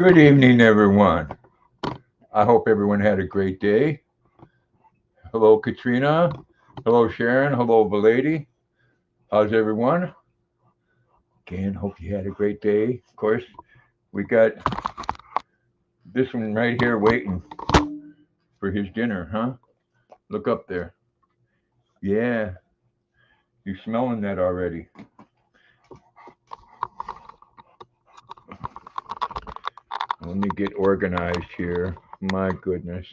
Good evening, everyone. I hope everyone had a great day. Hello, Katrina. Hello, Sharon. Hello, Valady. How's everyone? Again, hope you had a great day. Of course, we got this one right here waiting for his dinner, huh? Look up there. Yeah, you're smelling that already. Let me get organized here. My goodness.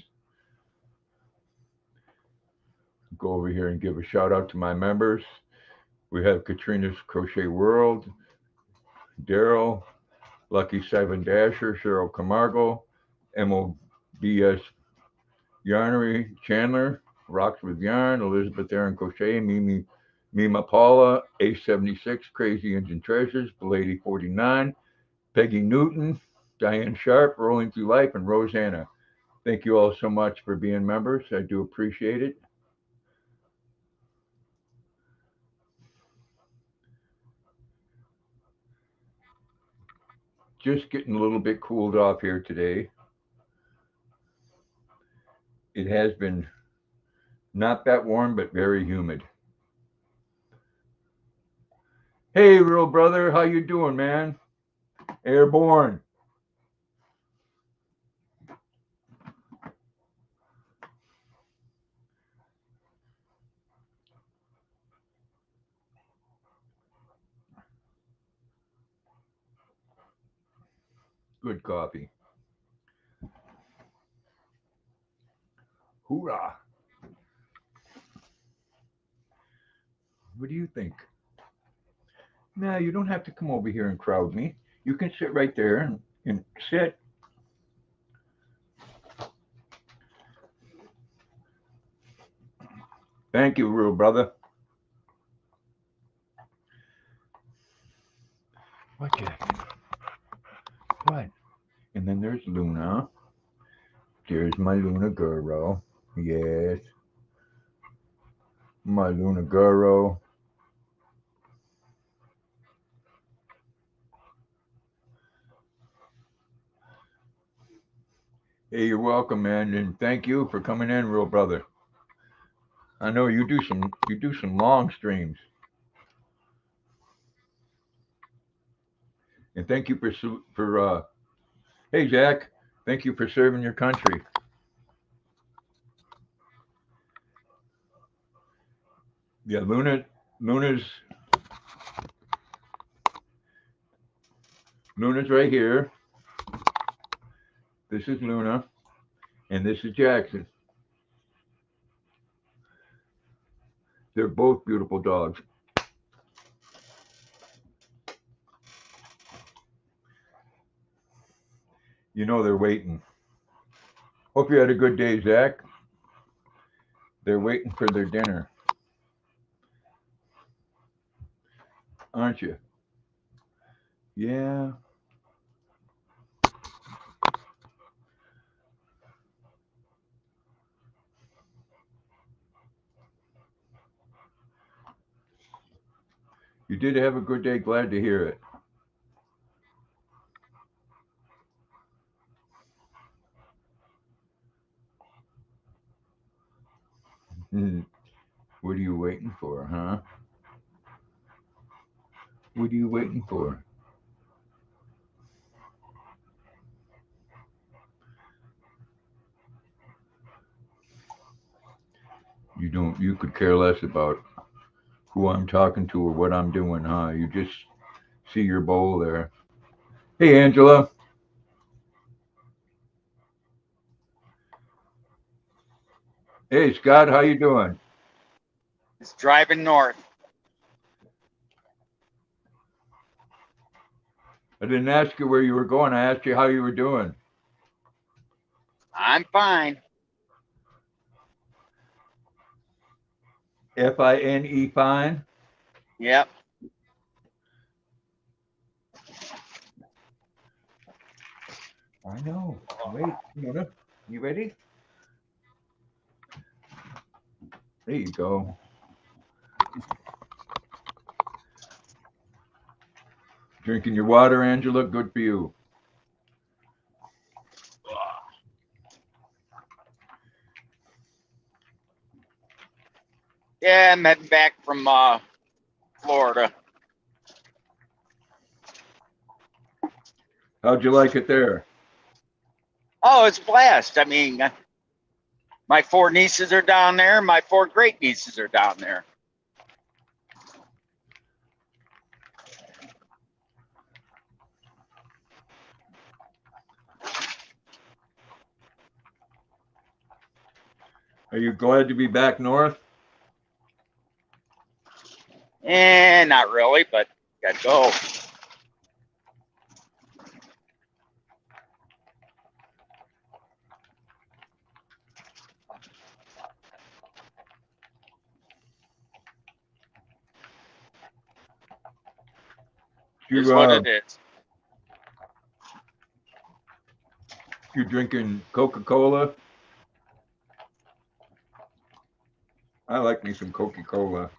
Go over here and give a shout out to my members. We have Katrina's Crochet World, Daryl, Lucky Seven Dasher, Cheryl Camargo, MOBS Yarnery, Chandler, Rocks with Yarn, Elizabeth Aaron Crochet, Mima Paula, A76, Crazy Engine Treasures, Lady 49, Peggy Newton, Diane Sharp, Rolling Through Life, and Rosanna. Thank you all so much for being members. I do appreciate it. Just getting a little bit cooled off here today. It has been not that warm, but very humid. Hey, real brother, how you doing, man? Airborne. Good coffee. Hoorah. What do you think? Nah, you don't have to come over here and crowd me. You can sit right there and sit. Thank you, real brother. What, Jack? What? And then there's Luna. There's my Luna girl. Yes, my Luna girl. Hey, you're welcome, man, and thank you for coming in, real brother. I know you do some long streams, and thank you for. Hey, Jack, thank you for serving your country. Yeah, Luna's Luna's right here. This is Luna, and this is Jackson. They're both beautiful dogs. You know they're waiting. Hope you had a good day, Zach. They're waiting for their dinner, aren't you? Yeah. You did have a good day. Glad to hear it. Hmm. What are you waiting for, huh? What are you waiting for? You don't. You could care less about who I'm talking to or what I'm doing, huh? You just see your bowl there. Hey, Angela. Hey, Scott. How you doing? It's driving north. I didn't ask you where you were going. I asked you how you were doing. I'm fine. Fine, fine. Yep. I know. Wait, Mona. You ready? There you go. Drinking your water, Angela. Good for you. Yeah, I'm heading back from Florida. How'd you like it there? Oh, it's a blast. I mean, my 4 nieces are down there. My 4 great nieces are down there. Are you glad to be back north? Not really, but gotta go. Is what it is. You drinking Coca-Cola? I like me some Coca-Cola.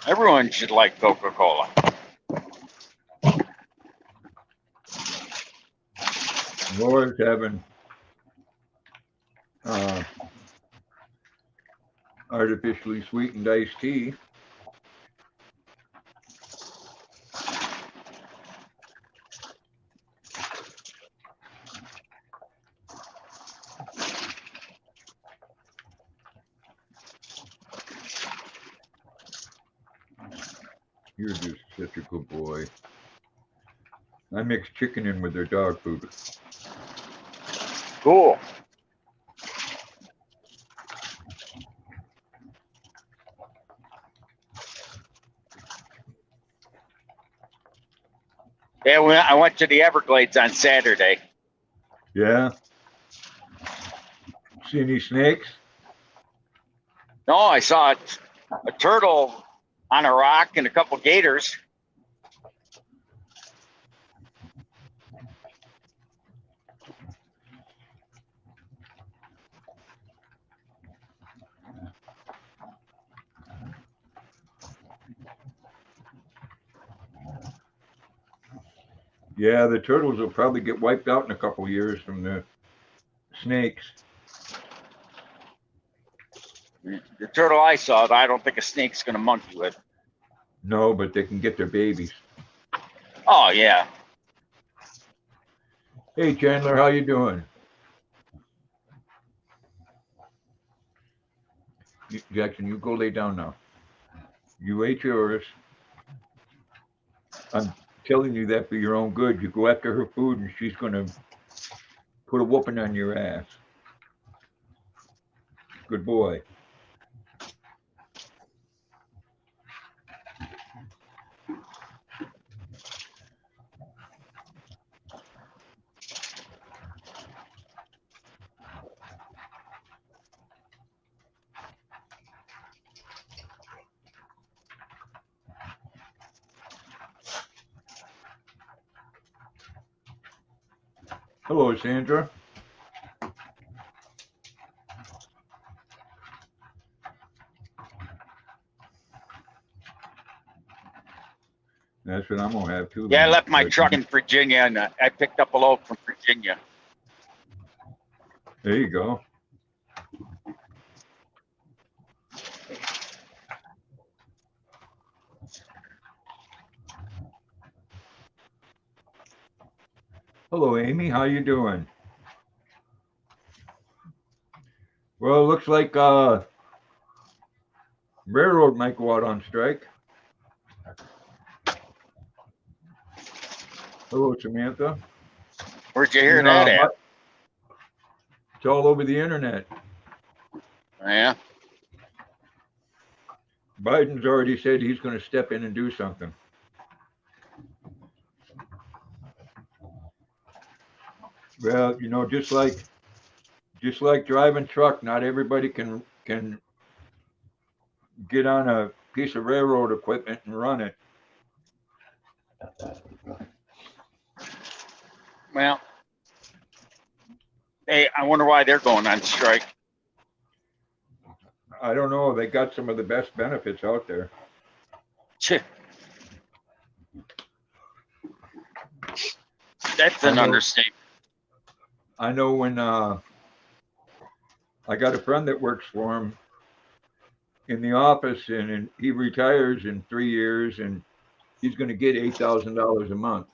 Everyone should like Coca-Cola. Laura's having artificially sweetened iced tea. You're just such a good boy. I mix chicken in with their dog food. Cool. Yeah, I went to the Everglades on Saturday. Yeah? See any snakes? No, I saw a turtle on a rock and a couple gators. Yeah, the turtles will probably get wiped out in a couple years from the snakes. The turtle I saw, I don't think a snake's going to monkey with. No, but they can get their babies. Oh, yeah. Hey, Chandler, how you doing? Jackson, you go lay down now. You ate yours. I'm telling you that for your own good. You go after her food and she's going to put a whooping on your ass. Good boy. Hello, Sandra. That's what I'm going to have too. Yeah, I left my truck in Virginia, and I picked up a load from Virginia. There you go. Hello, Amy. How you doing? Well, it looks like railroad might go out on strike. Hello, Samantha. Where'd you hear that at? It's all over the internet. Yeah. Biden's already said he's going to step in and do something. Well, you know, just like driving truck, not everybody can get on a piece of railroad equipment and run it. Well, hey, I wonder why they're going on strike. I don't know. They got some of the best benefits out there. That's an understatement. I know when I got a friend that works for him in the office, and he retires in 3 years, and he's going to get $8,000 a month.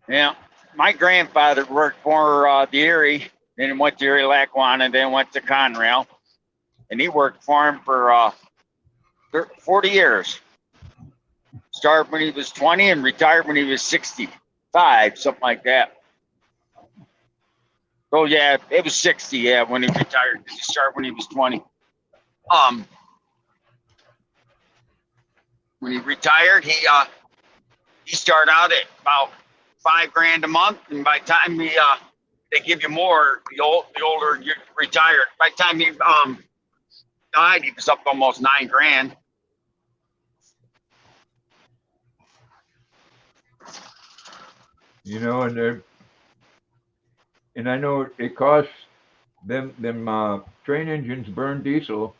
Yeah. My grandfather worked for the Erie, then he went to Erie Lackawanna, then went to Conrail, and he worked for him for 40 years. Started when he was 20 and retired when he was 65, something like that. Oh yeah, it was 60. Yeah, when he retired, he started when he was 20. When he retired, he started out at about $5,000 a month, and by the time they give you more, the older you retired. By the time he died, he was up to almost $9,000. You know, and I know it costs them train engines burn diesel,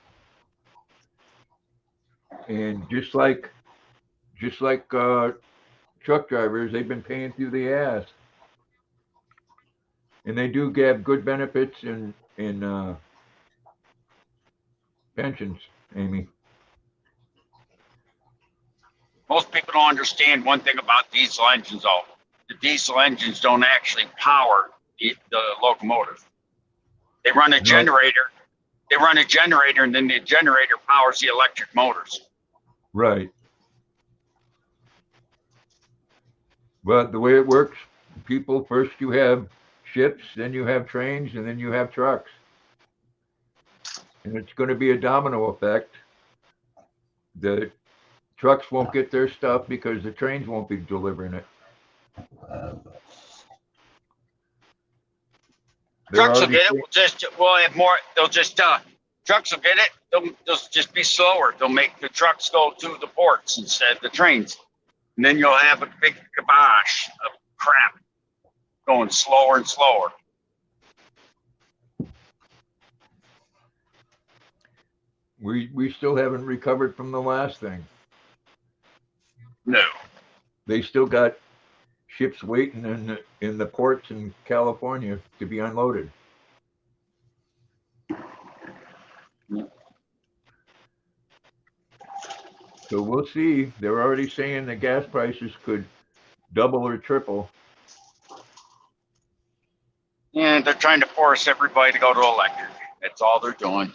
and just like truck drivers, they've been paying through the ass, and they do get good benefits in pensions, Amy. Most people don't understand one thing about diesel engines, though. The diesel engines don't actually power the locomotive. They run a No, generator. They run a generator, and then the generator powers the electric motors. right. But the way it works, people, first you have ships, then you have trains, and then you have trucks. And it's going to be a domino effect. The trucks won't get their stuff because the trains won't be delivering it. They're Trucks will already get it. We'll have more. They'll just trucks will get it. They'll just be slower. They'll make the trucks go to the ports instead of the trains, and then you'll have a big kibosh of crap going slower and slower. we still haven't recovered from the last thing. No. They still got ships waiting in the ports in California to be unloaded. So we'll see. They're already saying the gas prices could double or triple. And they're trying to force everybody to go to electric. That's all they're doing.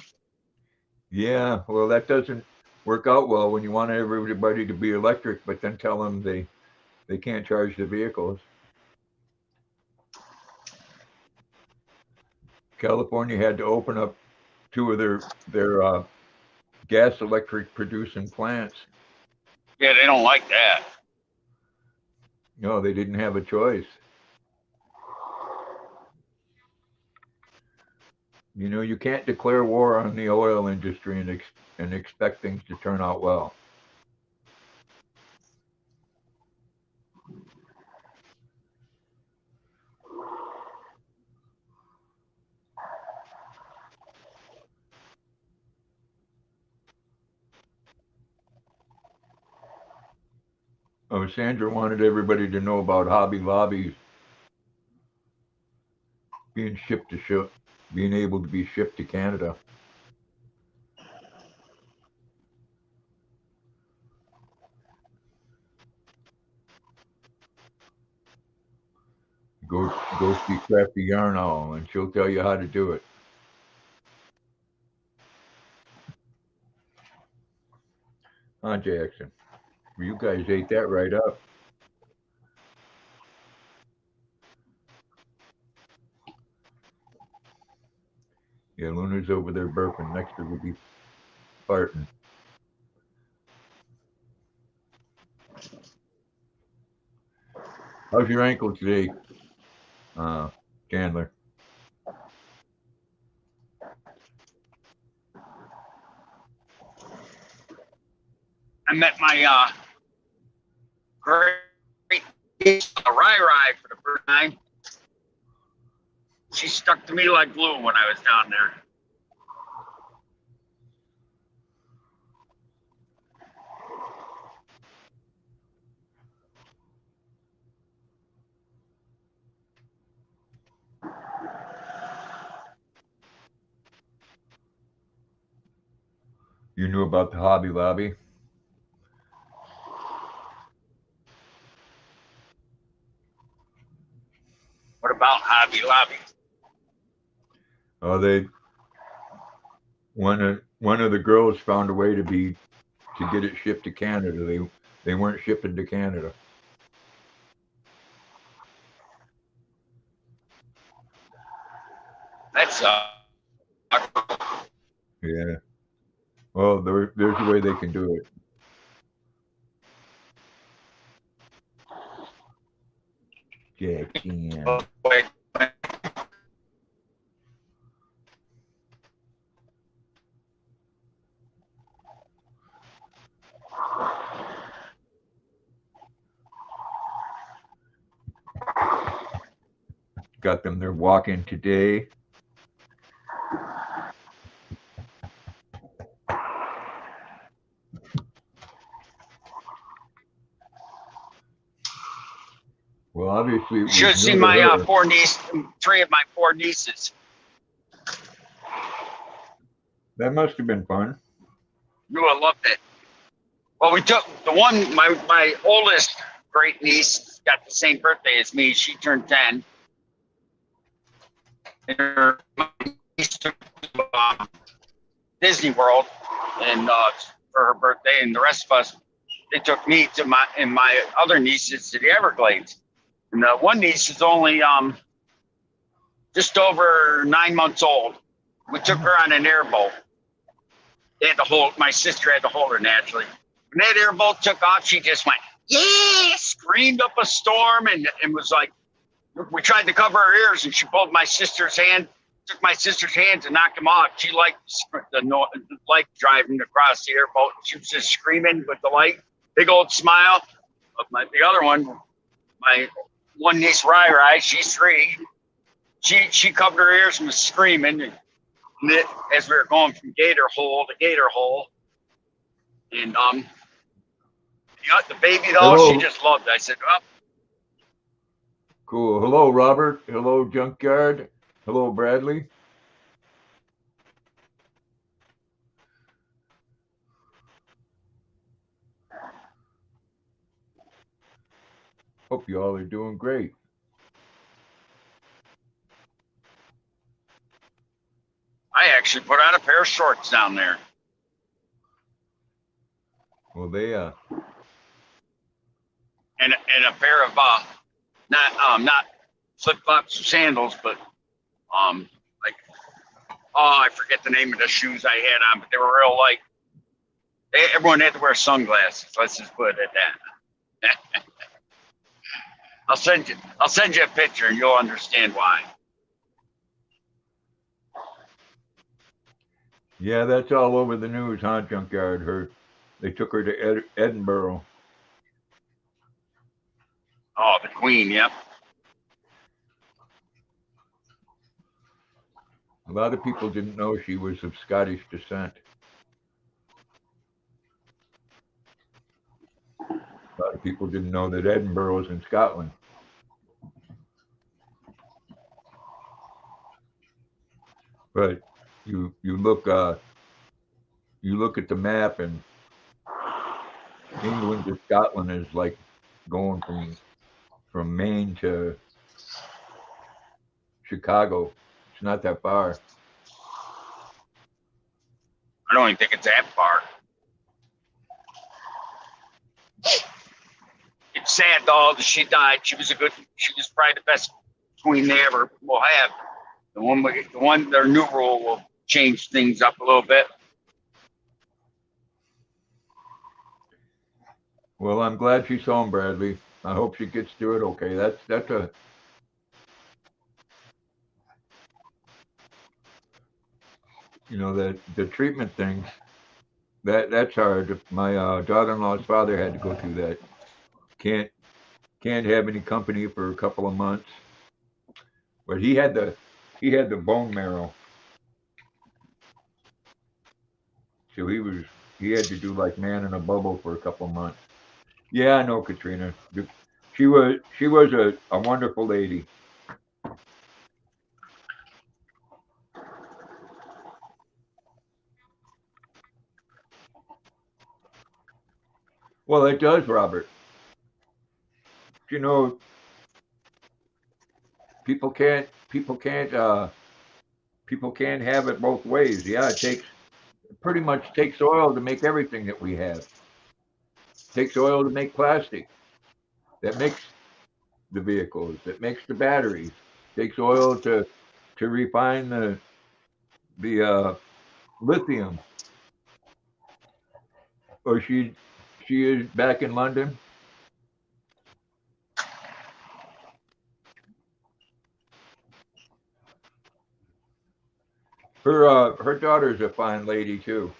Yeah, well, that doesn't work out well when you want everybody to be electric, but then tell them they can't charge the vehicles. California had to open up two of their gas electric producing plants. Yeah, they don't like that. No, they didn't have a choice. You know, you can't declare war on the oil industry and expect things to turn out well. Oh, Sandra wanted everybody to know about Hobby Lobby being shipped to ship, being able to be shipped to Canada. Go see Crafty Yarn Owl, and she'll tell you how to do it. Huh, Jackson? You guys ate that right up. Yeah, Luna's over there burping. Next her will be farting. How's your ankle today, Chandler? I met my great niece on the Rai for the first time. She stuck to me like glue when I was down there. You knew about the Hobby Lobby? What about Hobby Lobby? Oh, one of the girls found a way to get it shipped to Canada. They weren't shipping to Canada. That's Yeah. Well, there's a way they can do it. Yeah, can. Got them there walking today. Well, obviously you it should was have seen new to my her. three of my four nieces. That must have been fun. You would have loved it. Well, we took the one, my oldest great niece got the same birthday as me. She turned 10. And her niece took to Disney World and for her birthday, and the rest of us, they took me to my other nieces to the Everglades. And the one niece is only just over 9 months old. We took her on an airboat. They had to hold, my sister had to hold her naturally. When that airboat took off, she just went, yeah, screamed up a storm and was like, we tried to cover her ears, and she pulled my sister's hand, took my sister's hand to knock him off. She liked driving across the airboat. She was just screaming with delight. Big old smile. The other one, my one niece, Rai, she's 3. She covered her ears and was screaming as we were going from gator hole to gator hole. And the baby though, she Hello. just loved it. I said, oh, Cool. Hello, Robert. Hello, Junkyard. Hello, Bradley. Hope you all are doing great. I actually put on a pair of shorts down there. Well, they And a pair of not flip flops or sandals, but like, oh, I forget the name of the shoes I had on, but they were real light. Everyone had to wear sunglasses. Let's just put it at that. I'll send you a picture and you'll understand why. yeah, that's all over the news, huh, Junkyard? They took her to Edinburgh. Oh, the Queen, yep. A lot of people didn't know she was of Scottish descent. A lot of people didn't know that Edinburgh was in Scotland. But you look at the map, and England to Scotland is like going from Maine to Chicago. It's not that far. I don't even think it's that far. It's sad though that she died. She was probably the best queen they ever will have. Their new rule will change things up a little bit. Well, I'm glad she's home, Bradley. I hope she gets through it okay. That's a the treatment things that's hard. My daughter-in-law's father had to go through that. Can't can't have any company for a couple of months. But he had the bone marrow, so he had to do like man in a bubble for a couple of months. Yeah, I know Katrina. She was a wonderful lady. Well, it does, Robert. You know, people can't have it both ways. Yeah, it pretty much takes oil to make everything that we have. It takes oil to make plastic. That makes the vehicles. That makes the batteries. It takes oil to refine the lithium. Or she is back in London. Her daughter's a fine lady too.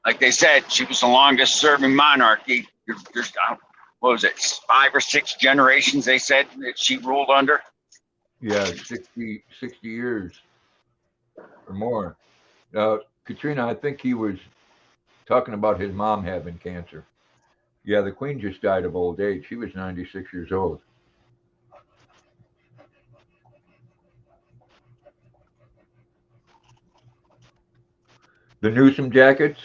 Like they said, she was the longest serving monarchy. There's, what was it, 5 or 6 generations they said that she ruled under? Yeah, 60 years or more. Katrina, I think he was talking about his mom having cancer. Yeah, the Queen just died of old age. She was 96 years old. The Newsom jackets.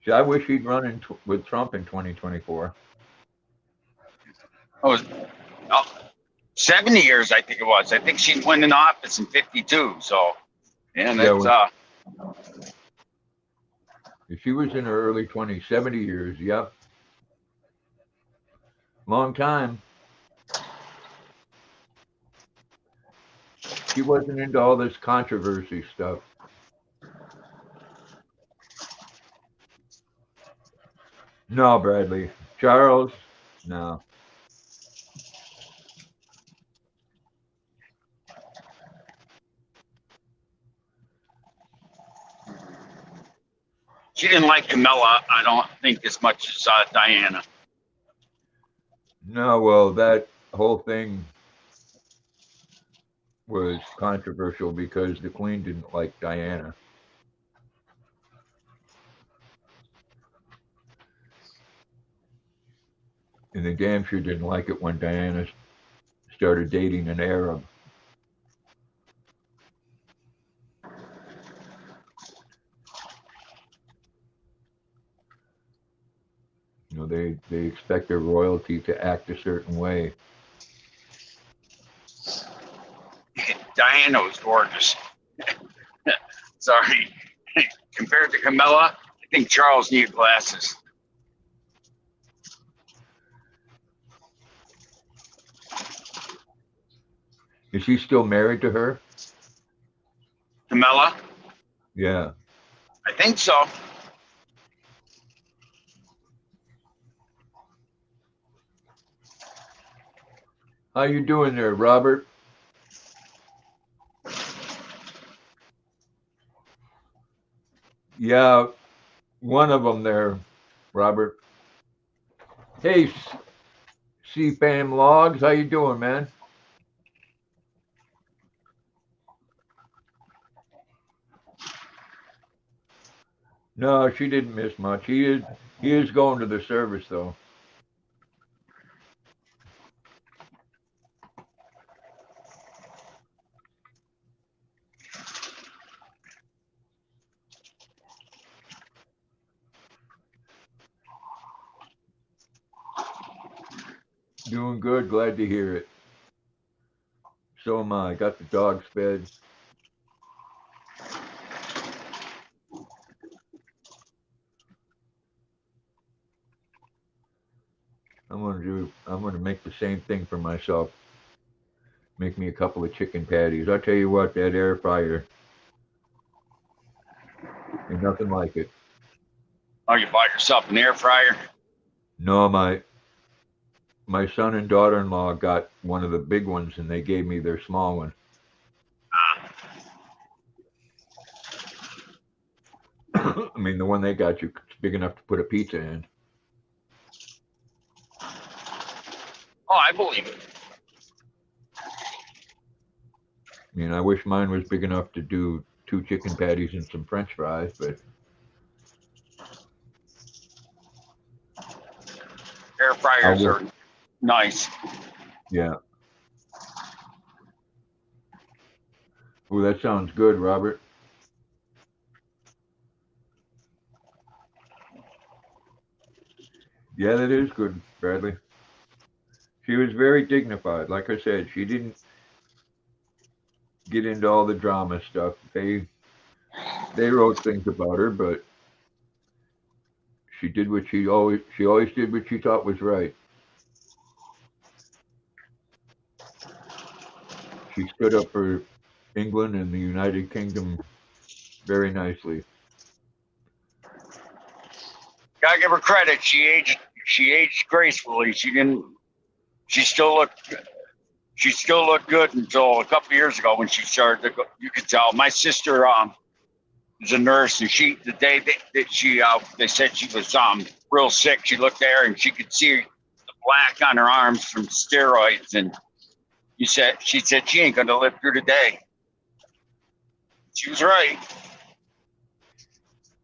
See, I wish he'd run with Trump in 2024. Oh, oh, 70 years, I think it was. I think she went in office in 52. So, and Yeah, that's, she was in her early 20s, 70 years. Yep. Long time. She wasn't into all this controversy stuff. No, Bradley. Charles, no. she didn't like Camilla, I don't think, as much as Diana. No, well, that whole thing was controversial because the Queen didn't like Diana. And they damn sure didn't like it when Diana started dating an Arab. You know, they expect their royalty to act a certain way. Diana was gorgeous. Sorry. Compared to Camilla, I think Charles needed glasses. Is he still married to her? Camilla? Yeah. I think so. How you doing there, Robert? Yeah, one of them there, Robert. Hey, CFAM Logs, how you doing, man? No, she didn't miss much. He is going to the service though. Doing good. Glad to hear it. So am I. Got the dogs fed. I'm gonna make the same thing for myself. Make me a couple of chicken patties. I'll tell you what, that air fryer ain't nothing like it. Oh, you bought yourself an air fryer? No, my son and daughter-in-law got one of the big ones, and they gave me their small one. I mean, the one they got you, it's big enough to put a pizza in. Oh, I believe it. I mean, I wish mine was big enough to do 2 chicken patties and some French fries, but Air I'll fryers work. are nice. Yeah. Oh, that sounds good, Robert. Yeah, that is good, Bradley. She was very dignified. Like I said, she didn't get into all the drama stuff. They wrote things about her, but she always did what she thought was right. She stood up for England and the United Kingdom very nicely. Gotta give her credit. She aged gracefully. She didn't. She still looked. She still looked good until a couple of years ago when she started to go. You could tell. My sister was a nurse, and she the day that she they said she was real sick. She looked there and she could see the black on her arms from steroids, and she said she ain't gonna live through the day. She was right.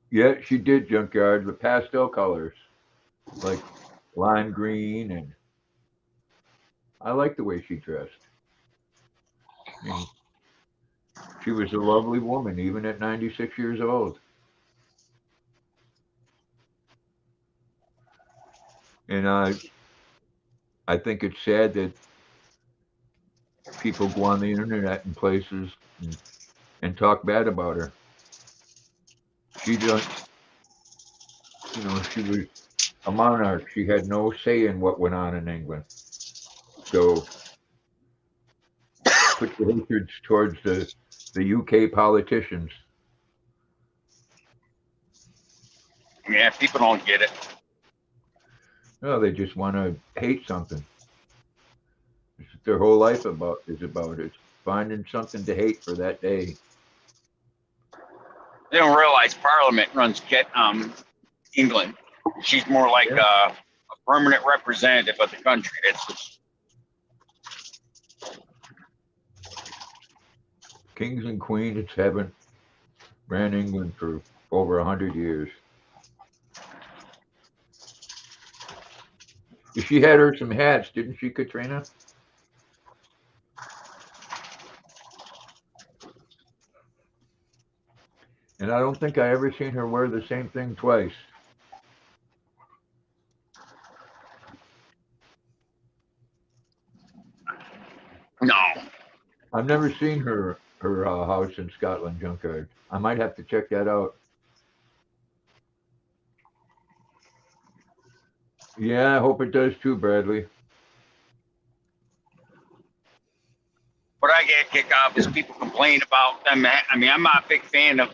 Yeah, she did junkyard with pastel colors like lime green, and I like the way she dressed. I mean, she was a lovely woman even at 96 years old. And I think it's sad that people go on the internet and places and talk bad about her. She don't, she was a monarch. She had no say in what went on in England. So put your hatreds towards the UK politicians. Yeah, people don't get it. No, they just want to hate something. It's what their whole life is about. It's finding something to hate for that day. They don't realize Parliament runs England. She's more like Yeah. a permanent representative of the country. That's Kings and queens haven't ran England for over 100 years. She had her some hats, didn't she, Katrina? And I don't think I ever seen her wear the same thing twice. no. I've never seen her house in Scotland junkyard. I might have to check that out. Yeah, I hope it does too, Bradley. What I get kicked off is people complain about them. I mean, I'm not a big fan of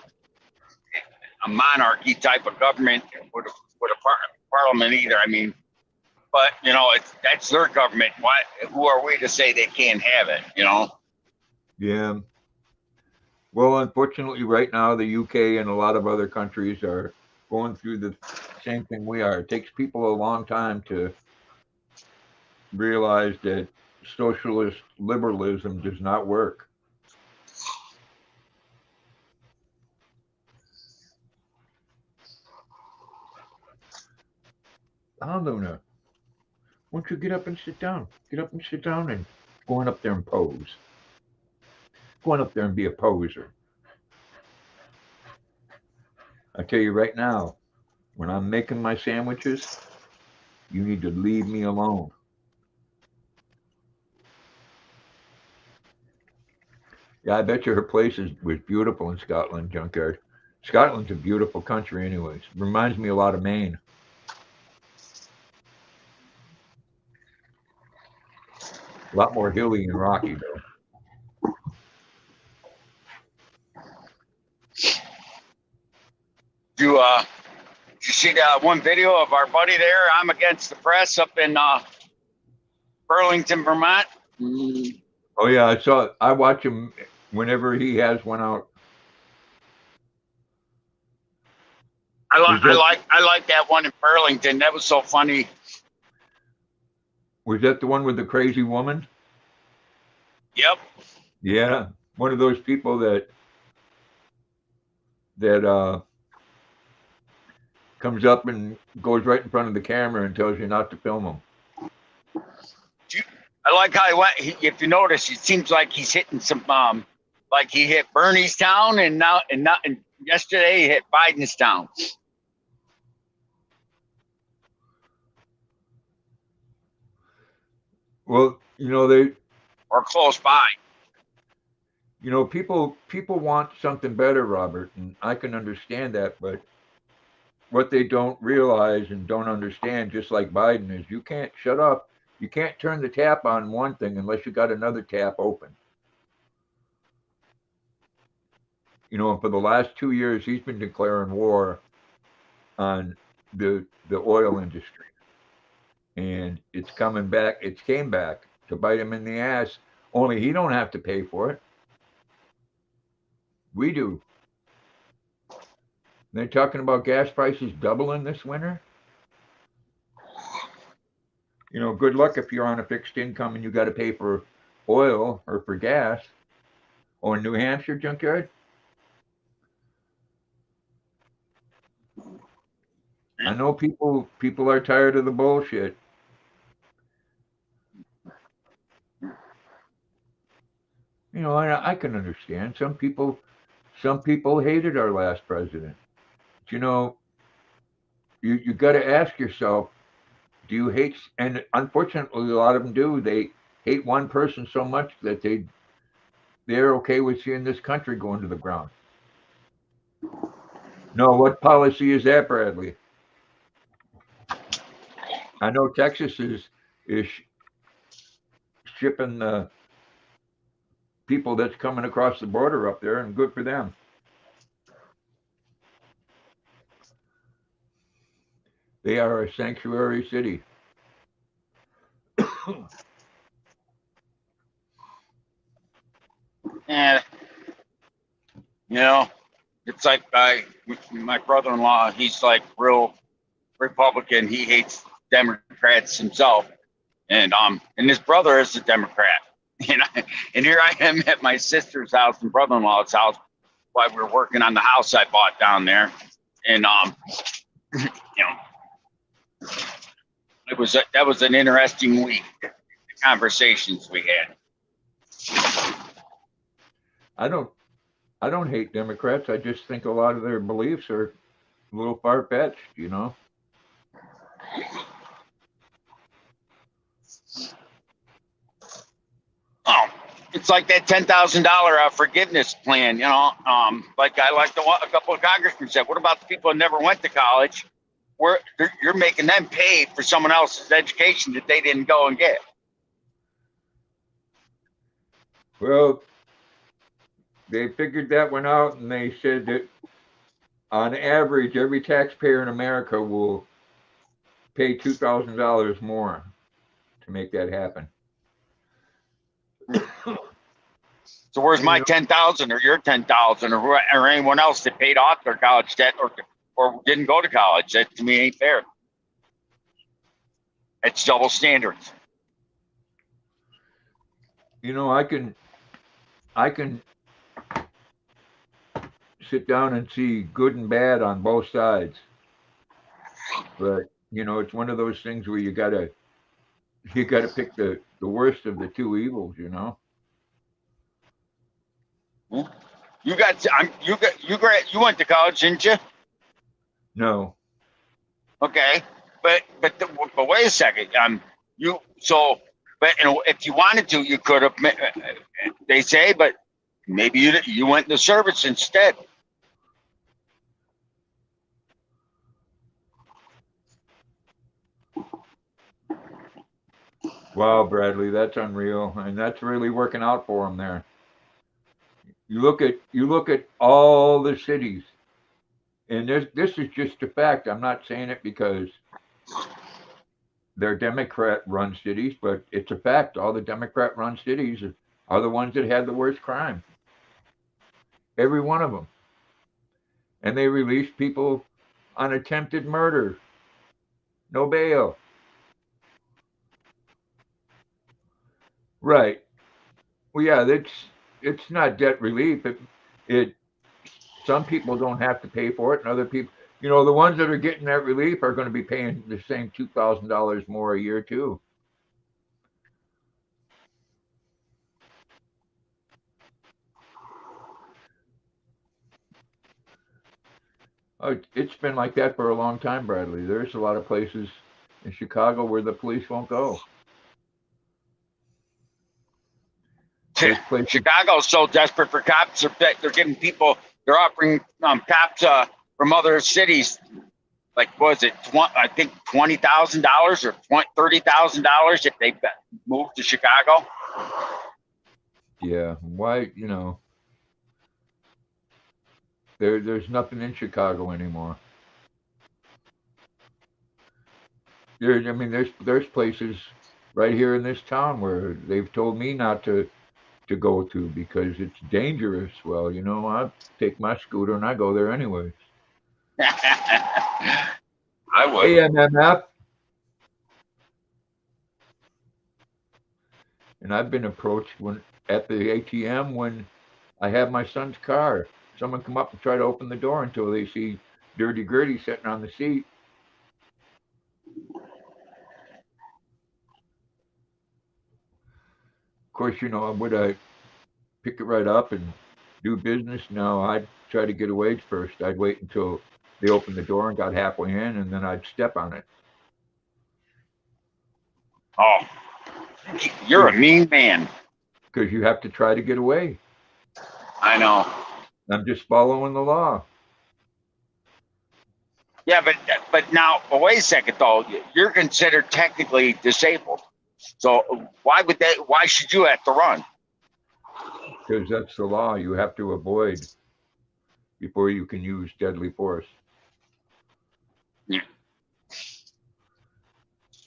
a monarchy type of government with a parliament either. I mean, but that's their government. Why? Who are we to say they can't have it? Yeah. Well, unfortunately, right now the UK and a lot of other countries are going through the same thing we are. It takes people a long time to realize that socialist liberalism does not work. Luna, won't you get up and sit down? Get up and sit down and going up there and pose. Going up there and be a poser. I tell you right now, when I'm making my sandwiches, you need to leave me alone. Yeah, I bet you her place was beautiful in Scotland, Junkyard. Scotland's a beautiful country, anyways. Reminds me a lot of Maine. A lot more hilly and rocky, though. Do did you see that one video of our buddy there? I'm against the press up in Burlington, Vermont. Oh yeah, I saw. I watch him whenever he has one out. Was that I like that one in Burlington. That was so funny. was that the one with the crazy woman? Yep. Yeah, one of those people that comes up and goes right in front of the camera and tells you not to film them. I like how he went. If you notice, it seems like he's hitting some. Like he hit Bernie's town, and yesterday he hit Biden's town. Well, they, or close by. people want something better, Robert, and I can understand that, but what they don't realize and don't understand, just like Biden, is you can't shut up. You can't turn the tap on one thing unless you got another tap open. And for the last 2 years, he's been declaring war on the oil industry, and it's coming back. It came back to bite him in the ass. Only he don't have to pay for it. We do. They're talking about gas prices doubling this winter. Good luck if you're on a fixed income and you got to pay for oil or for gas. Or New Hampshire junkyard. I know people are tired of the bullshit. I can understand. Some people hated our last president. But, you got to ask yourself, do you hate? And unfortunately, a lot of them do. They hate one person so much that they're okay with seeing this country going to the ground. No, what policy is that, Bradley? I know Texas is shipping the people that's coming across the border up there, and good for them. They are a sanctuary city. And it's like my brother-in-law. He's like real Republican. He hates Democrats himself, and his brother is a Democrat. And here I am at my sister's house and brother-in-law's house while we were working on the house I bought down there, and that was an interesting week. The conversations we had. I don't hate Democrats. I just think a lot of their beliefs are a little far-fetched, Oh, it's like that $10,000 forgiveness plan, like a couple of congressmen said. What about the people that never went to college? Where you're making them pay for someone else's education that they didn't go and get? Well, they figured that one out, and they said that on average, every taxpayer in America will pay $2,000 more to make that happen. So where's my 10,000 or your 10,000 or anyone else that paid off their college debt or didn't go to college? That to me ain't fair. It's double standards. I can sit down and see good and bad on both sides, but it's one of those things where you gotta pick the worst of the two evils. You went to college, didn't you? No. Okay, but wait a second. If you wanted to, you could have. They say, but maybe you went in the service instead. Wow, Bradley, that's unreal, and that's really working out for them there. You look at all the cities, and this is just a fact. I'm not saying it because they're Democrat-run cities, but it's a fact. All the Democrat-run cities are the ones that had the worst crime. Every one of them. And they released people on attempted murder. No bail. Right. Well, yeah, it's not debt relief. Some people don't have to pay for it, and other people, the ones that are getting that relief are going to be paying the same $2,000 more a year too. It's been like that for a long time, Bradley. There's a lot of places in Chicago where the police won't go. There's places. Chicago's so desperate for cops. They're giving people. They're offering cops from other cities. Like was it? I think $20,000 or $30,000 if they move to Chicago. Yeah, why? There's nothing in Chicago anymore. I mean, there's places right here in this town where they've told me not to go to because it's dangerous. Well, I take my scooter and I go there anyway. I would. Hey, MMF, and I've been approached when at the ATM when I have my son's car. Someone come up and try to open the door until they see Dirty Gritty sitting on the seat. Of course, would I pick it right up and do business? No, I'd try to get away first. I'd wait until they opened the door and got halfway in, and then I'd step on it. Oh, you're a mean man. Because you have to try to get away. I know. I'm just following the law. Yeah, but now wait a second though. You're considered technically disabled. So why should you have to run? Because that's the law you have to avoid before you can use deadly force. Yeah.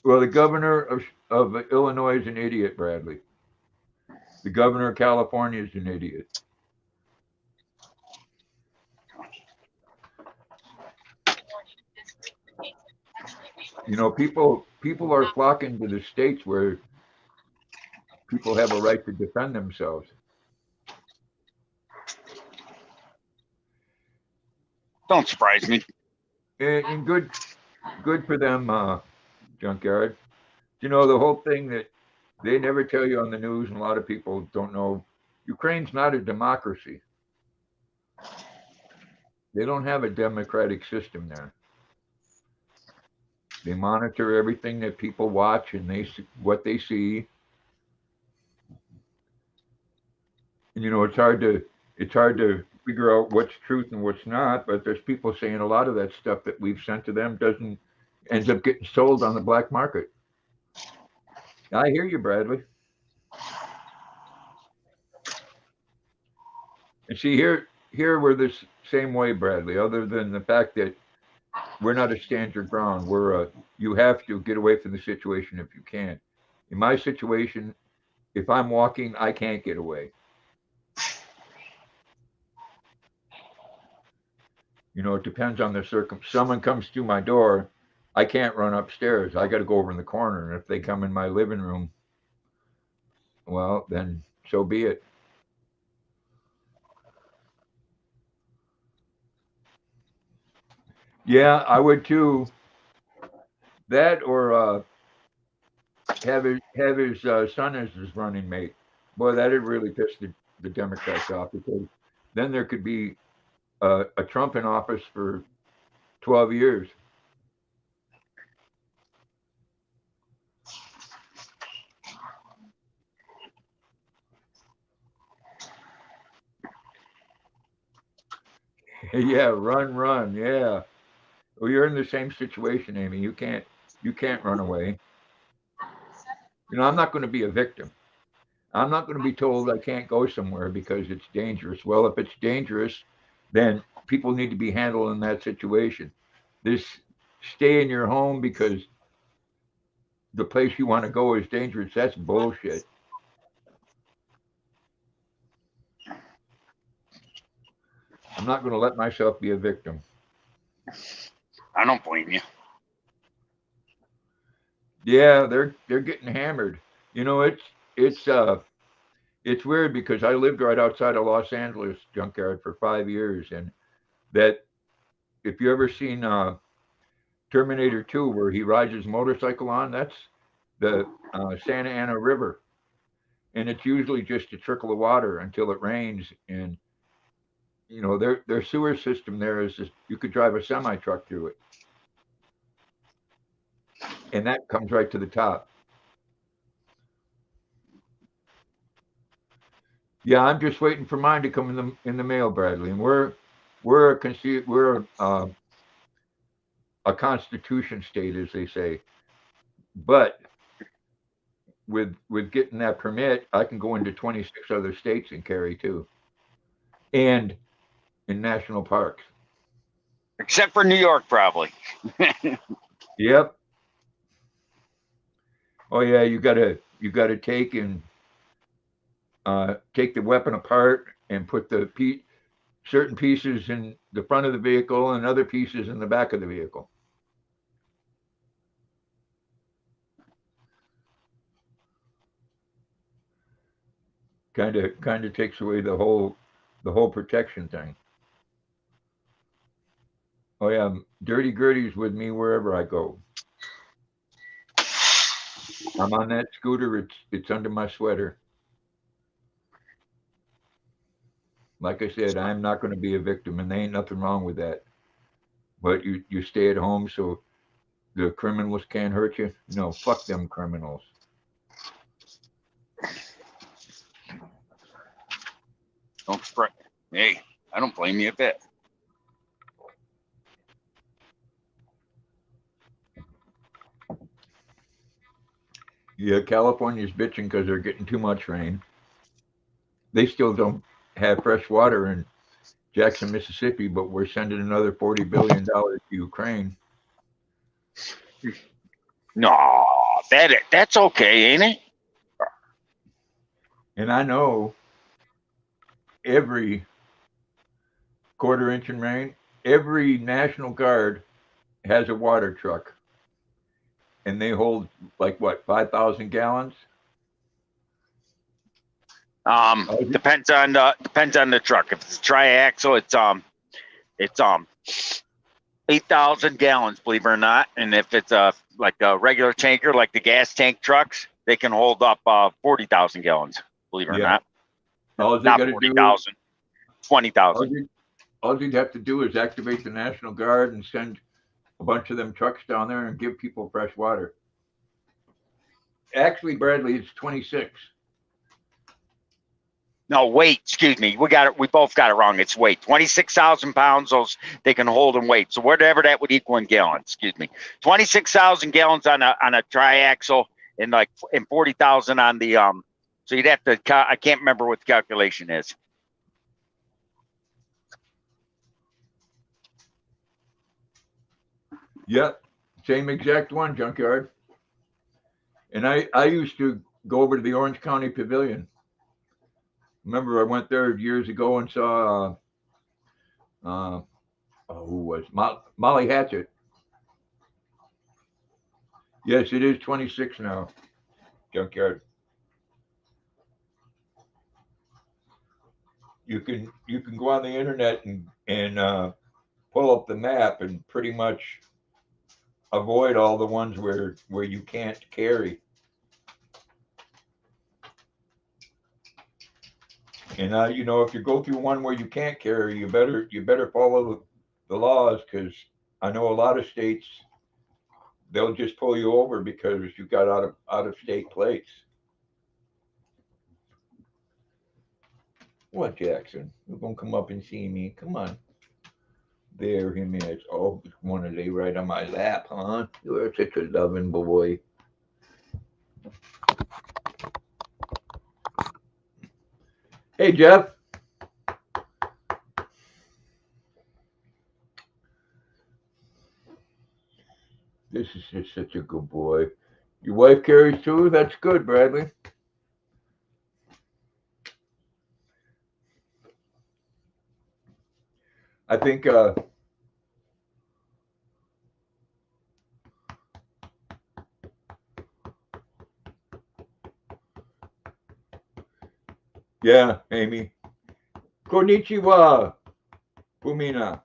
Well, the governor of Illinois is an idiot, Bradley. The governor of California is an idiot. People are flocking to the states where people have a right to defend themselves. Don't surprise me. And good for them, Junkyard. The whole thing that they never tell you on the news, and a lot of people don't know. Ukraine's not a democracy. They don't have a democratic system there. They monitor everything that people watch and what they see. And it's hard to figure out what's truth and what's not. But there's people saying a lot of that stuff that we've sent to them doesn't ends up getting sold on the black market. I hear you, Bradley. And see here we're this same way, Bradley. Other than the fact that we're not a stand your ground, you have to get away from the situation if you can. In my situation, if I'm walking, I can't get away. It depends on the Someone comes through my door, I can't run upstairs. I got to go over in the corner. And if they come in my living room, well, then so be it. Yeah, I would too. That or have his son as his running mate. Boy, that'd really piss the Democrats off because then there could be a Trump in office for 12 years. Yeah, run. Yeah. Well, you're in the same situation, Amy. You can't run away. I'm not going to be a victim. I'm not going to be told I can't go somewhere because it's dangerous. Well, if it's dangerous, then people need to be handled in that situation. This stay in your home because the place you want to go is dangerous. That's bullshit. I'm not going to let myself be a victim. I don't blame you. Yeah, they're getting hammered. It's weird because I lived right outside of Los Angeles junkyard for 5 years, and that if you ever seen Terminator 2, where he rides his motorcycle on, that's the Santa Ana River, and it's usually just a trickle of water until it rains, and you know, their sewer system there is just, you could drive a semi truck through it, and that comes right to the top. Yeah, I'm just waiting for mine to come in the mail, Bradley. And we're a constitution state, as they say. But with getting that permit, I can go into 26 other states and carry too, and in national parks. Except for New York, probably. Yep. Oh yeah, you gotta take the weapon apart and put certain pieces in the front of the vehicle and other pieces in the back of the vehicle. Kind of takes away the whole protection thing. Oh yeah, Dirty Gertie's with me wherever I go. I'm on that scooter. It's under my sweater. Like I said, I'm not going to be a victim, and there ain't nothing wrong with that. But you stay at home so the criminals can't hurt you. No, fuck them criminals. Don't spray. Hey, I don't blame you a bit. Yeah, California's bitching because they're getting too much rain. They still don't have fresh water in Jackson, Mississippi, but we're sending another $40 billion to Ukraine. No, that's okay, ain't it? And I know every quarter inch in rain, every National Guard has a water truck, and they hold like what 5,000 gallons. Depends on the truck. If it's a triaxle, it's 8,000 gallons, believe it or not. And if it's like a regular tanker, like the gas tank trucks, they can hold up 40,000 gallons, believe it or Yeah. not. All they Not got to do, 40,000, 20,000. all you'd have to do is activate the National Guard and send a bunch of them trucks down there and give people fresh water. Actually, Bradley, it's 26. No, weight. Excuse me. We got it. We both got it wrong. It's weight. 26,000 pounds. Those they can hold in weight. So whatever that would equal in gallons. Excuse me. 26,000 gallons on a triaxle and 40,000 on the So you'd have to. I can't remember what the calculation is. Yep, same exact one, Junkyard. And I used to go over to the Orange County Pavilion. Remember, I went there years ago and saw who was Molly Hatchet. Yes, it is 26 now, Junkyard. You can go on the internet and pull up the map and pretty much avoid all the ones where you can't carry. And if you go through one where you can't carry, you better follow the laws, because I know a lot of states, they'll just pull you over because you got out of state plates. What, Jackson? You're gonna come up and see me? Come on. There him is. Oh, want to lay right on my lap, huh? You're such a loving boy. Hey, Jeff. This is just such a good boy. Your wife carries too? That's good, Bradley. I think yeah, Amy. Konnichiwa, Fumina.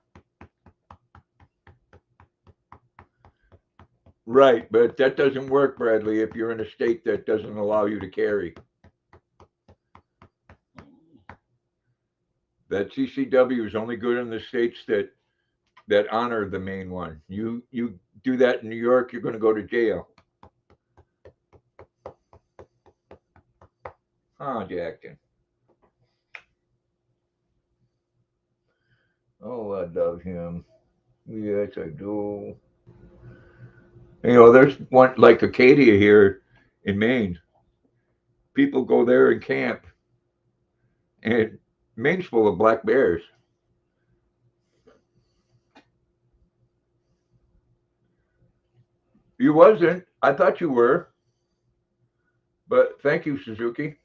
Right, but that doesn't work, Bradley, if you're in a state that doesn't allow you to carry. That CCW is only good in the states that honor the main one. You do that in New York, you're going to go to jail. Oh, Jackson. Oh, I love him. Yes, I do. There's one like Acadia here in Maine. People go there and camp, and Maine's full of black bears. You wasn't. I thought you were, but thank you, Suzuki.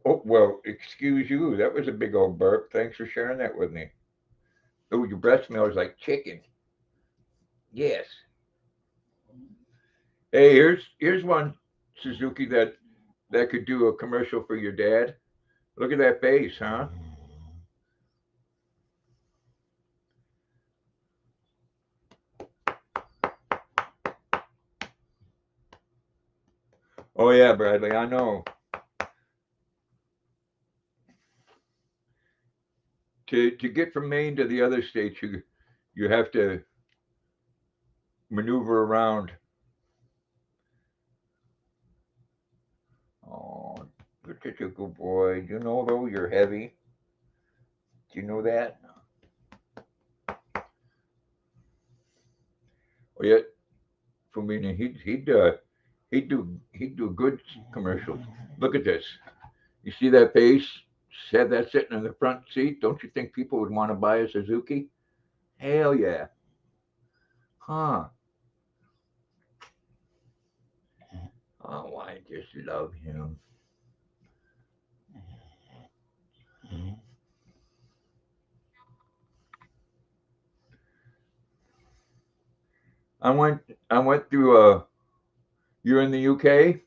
Oh, well, excuse you. That was a big old burp. Thanks for sharing that with me. Oh, your breath smells like chicken. Yes. Hey, here's one, Suzuki, that could do a commercial for your dad. Look at that face, huh? Oh yeah, Bradley, I know. To get from Maine to the other states, you have to maneuver around. Oh, you're such a good boy. You know though you're heavy. Do you know that? Oh yeah, for me, he'd do good commercials. Look at this. You see that face? Had that sitting in the front seat. Don't you think people would want to buy a Suzuki? Hell yeah. Huh. Oh, I just love him. I went I went through you're in the UK?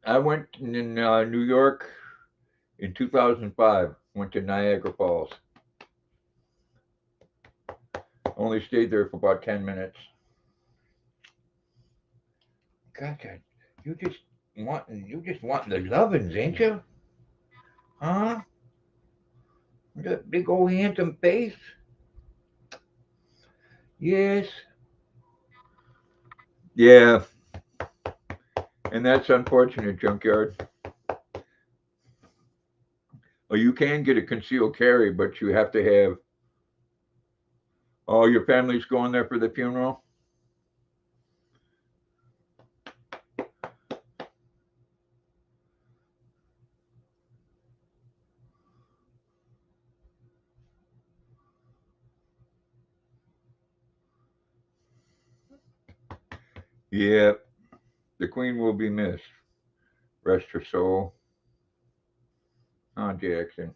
I went in New York in 2005. Went to Niagara Falls. Only stayed there for about 10 minutes. God, you just want the lovins, ain't you? Huh? That big old handsome face. Yes. Yeah, and that's unfortunate, Junkyard. Well, you can get a concealed carry, but you have to have. Oh, your family's going there for the funeral. Yeah, the Queen will be missed. Rest her soul. Aunt Jackson.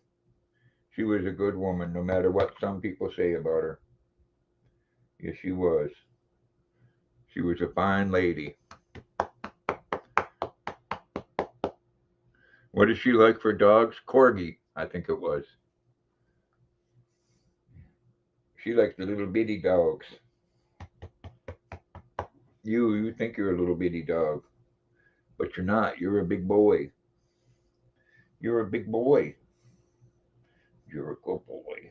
She was a good woman, no matter what some people say about her. Yes, she was. She was a fine lady. What did she like for dogs? Corgi, I think it was. She liked the little bitty dogs. You think you're a little bitty dog, but you're not. You're a big boy. You're a big boy. You're a good boy.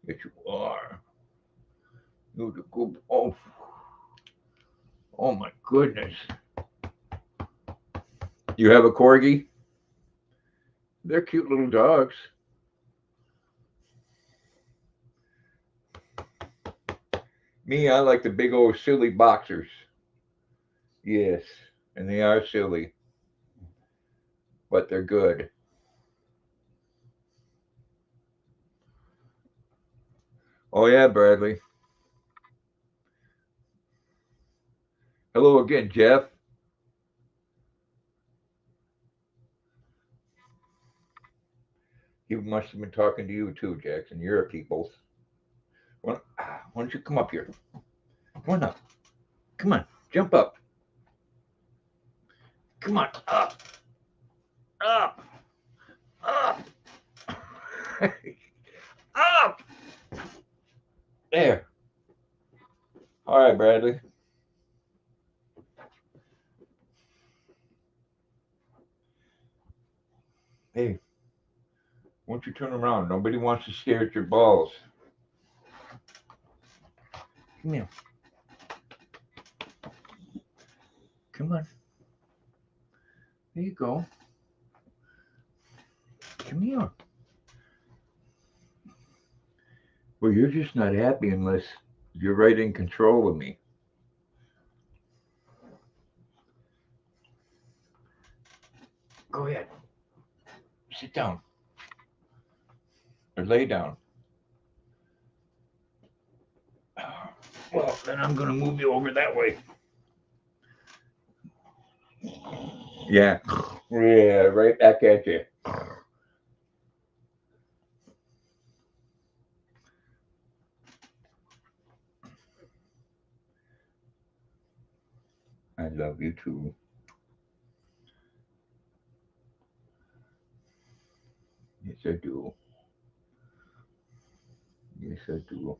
Yes, you are. You're the good. Oh my goodness. You have a corgi? They're cute little dogs. Me, I like the big old silly boxers. Yes, and they are silly, but they're good. Oh yeah, Bradley. Hello again, Jeff. He must have been talking to you too, Jackson. You're a peoples. Why don't you come up here? Come on up. Come on, jump up. Come on, up, up, up, up. There. All right, Bradley. Hey, won't you turn around? Nobody wants to stare at your balls. Come here. Come on. There you go. Come here. Well, you're just not happy unless you're right in control of me. Go ahead. Sit down. Or lay down. Well, then I'm going to move you over that way. Yeah. Yeah, right back at you. I love you too. Yes, I do. Yes, I do.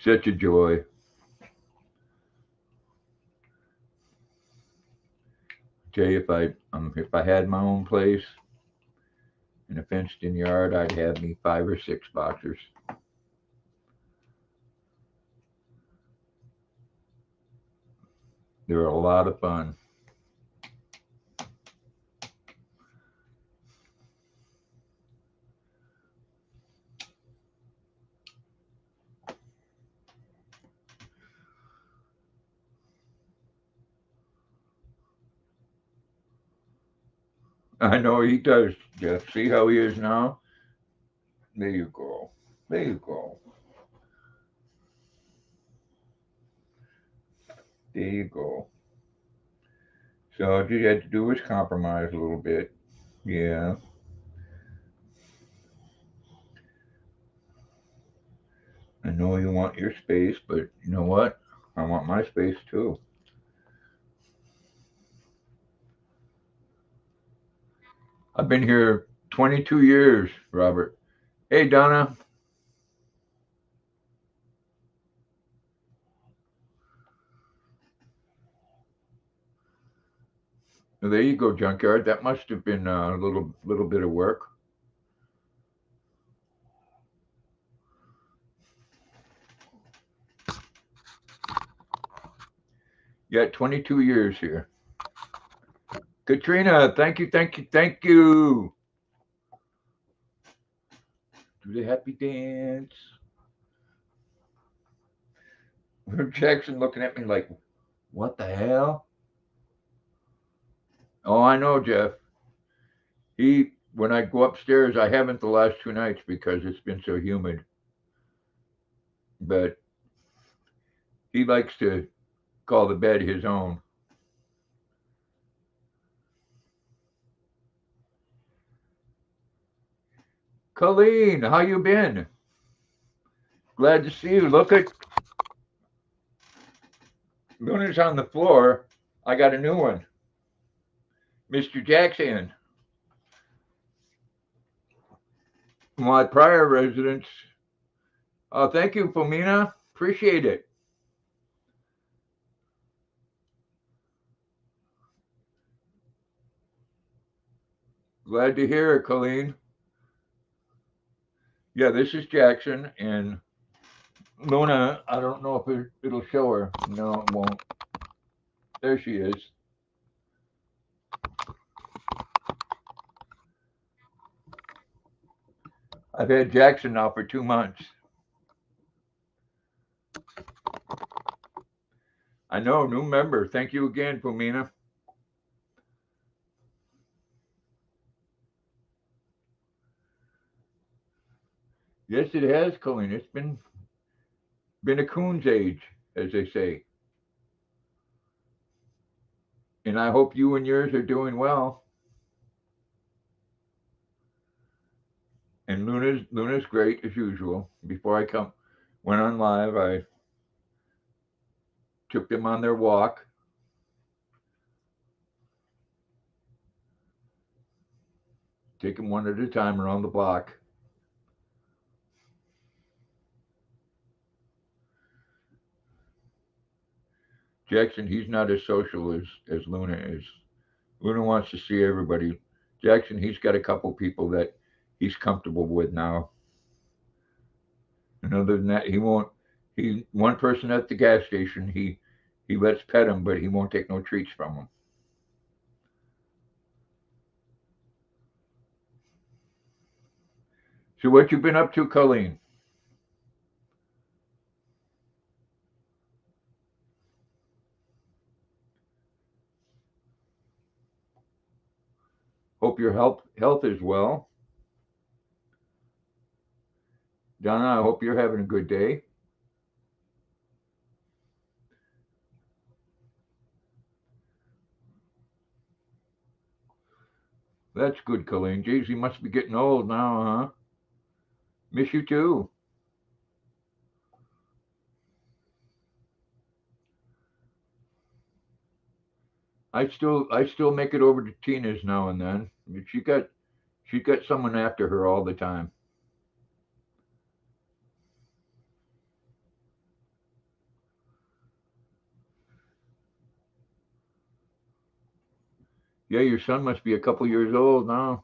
Such a joy. Tell you, if I had my own place in a fenced-in yard, I'd have me 5 or 6 boxers. They're a lot of fun. I know he does, Jeff. See how he is now? There you go. There you go. There you go. So all you had to do was compromise a little bit. Yeah, I know you want your space, but you know what? I want my space too. I've been here 22 years, Robert. Hey, Donna. There you go, junkyard. That must have been a little bit of work. Yeah, 22 years here. Katrina, thank you, thank you, thank you. Do the happy dance. Jackson looking at me like, what the hell? Oh, I know, Jeff. When I go upstairs, I haven't the last 2 nights because it's been so humid. But he likes to call the bed his own. Colleen, how you been? Glad to see you. Look at Luna's on the floor. I got a new one. Mr. Jackson. My prior residence. Thank you, Pomina. Appreciate it. Glad to hear it, Colleen. Yeah, this is Jackson, and Luna, I don't know if it'll show her. No, it won't. There she is. I've had Jackson now for 2 months. I know, new member. Thank you again, Pomina. Yes, it has, Colleen. It's been a coon's age, as they say. And I hope you and yours are doing well. And Luna's great as usual. Before I went on live, I took them on their walk. Take them one at a time around the block. Jackson, he's not as social as Luna is. Luna wants to see everybody. Jackson, he's got a couple people that he's comfortable with now. And other than that, he won't. He one person at the gas station. He lets pet him, but he won't take no treats from him. So what you been up to, Colleen? Hope your health is well. Donna, I hope you're having a good day. That's good, Colleen. Geez, you must be getting old now, huh? Miss you too. I still make it over to Tina's now and then. She got someone after her all the time. Yeah, your son must be a couple years old now.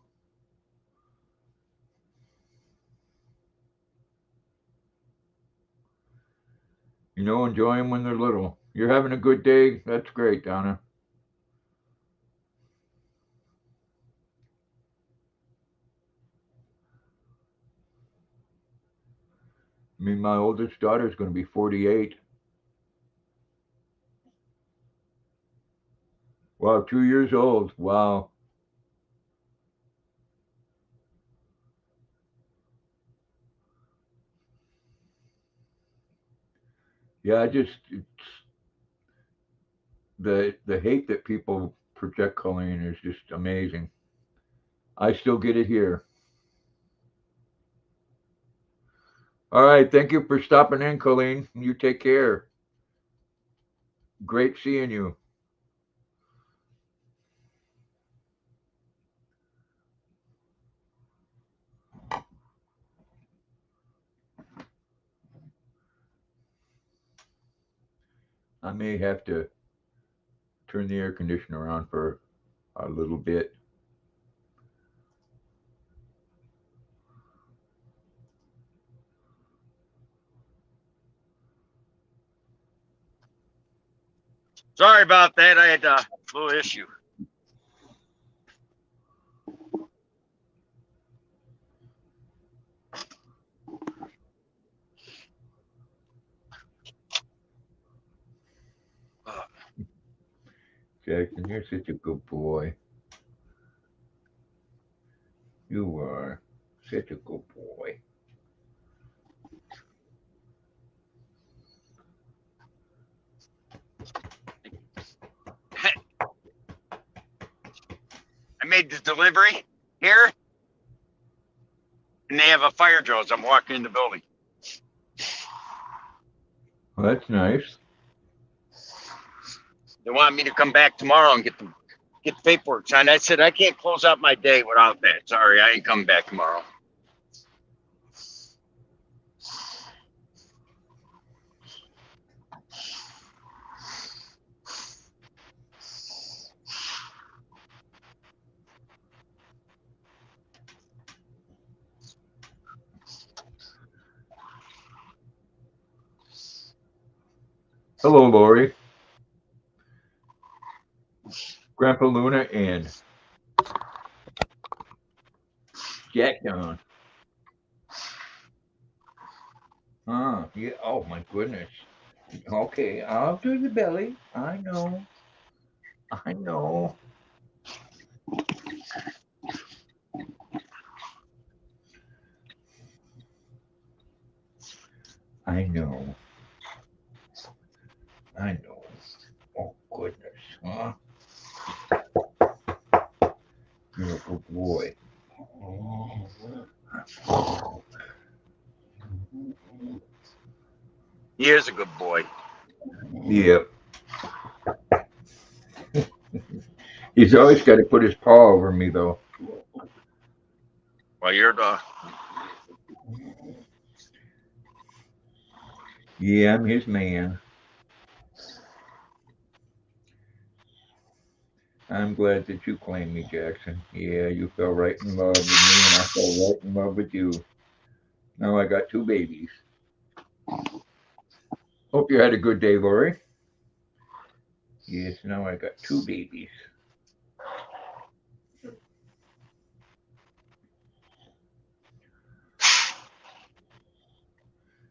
Enjoy them when they're little. You're having a good day. That's great, Donna. I mean, my oldest daughter is going to be 48. Wow, 2 years old. Wow. Yeah, it's the hate that people project, Colleen, is just amazing. I still get it here. All right, thank you for stopping in, Colleen. You take care. Great seeing you. I may have to turn the air conditioner on for a little bit. Sorry about that. I had a little issue. Uh, Jackson, you're such a good boy. You are such a good boy. I made the delivery here, and they have a fire drill as I'm walking in the building. Well, that's nice. They want me to come back tomorrow and get the paperwork signed. I said I can't close out my day without that. Sorry, I ain't coming back tomorrow. Hello, Lori, Grandpa Luna, and Jack Don. Yeah. Oh my goodness. Okay, I'll do the belly. I know. I know. I know. I know. Oh goodness, huh? You're a good boy. He is a good boy. Yep. He's always got to put his paw over me, though. Well, you're the Yeah, I'm his man. I'm glad that you claimed me, Jackson. Yeah, you fell right in love with me, and I fell right in love with you. Now I got two babies. Hope you had a good day, Lori. Yes, now I got two babies.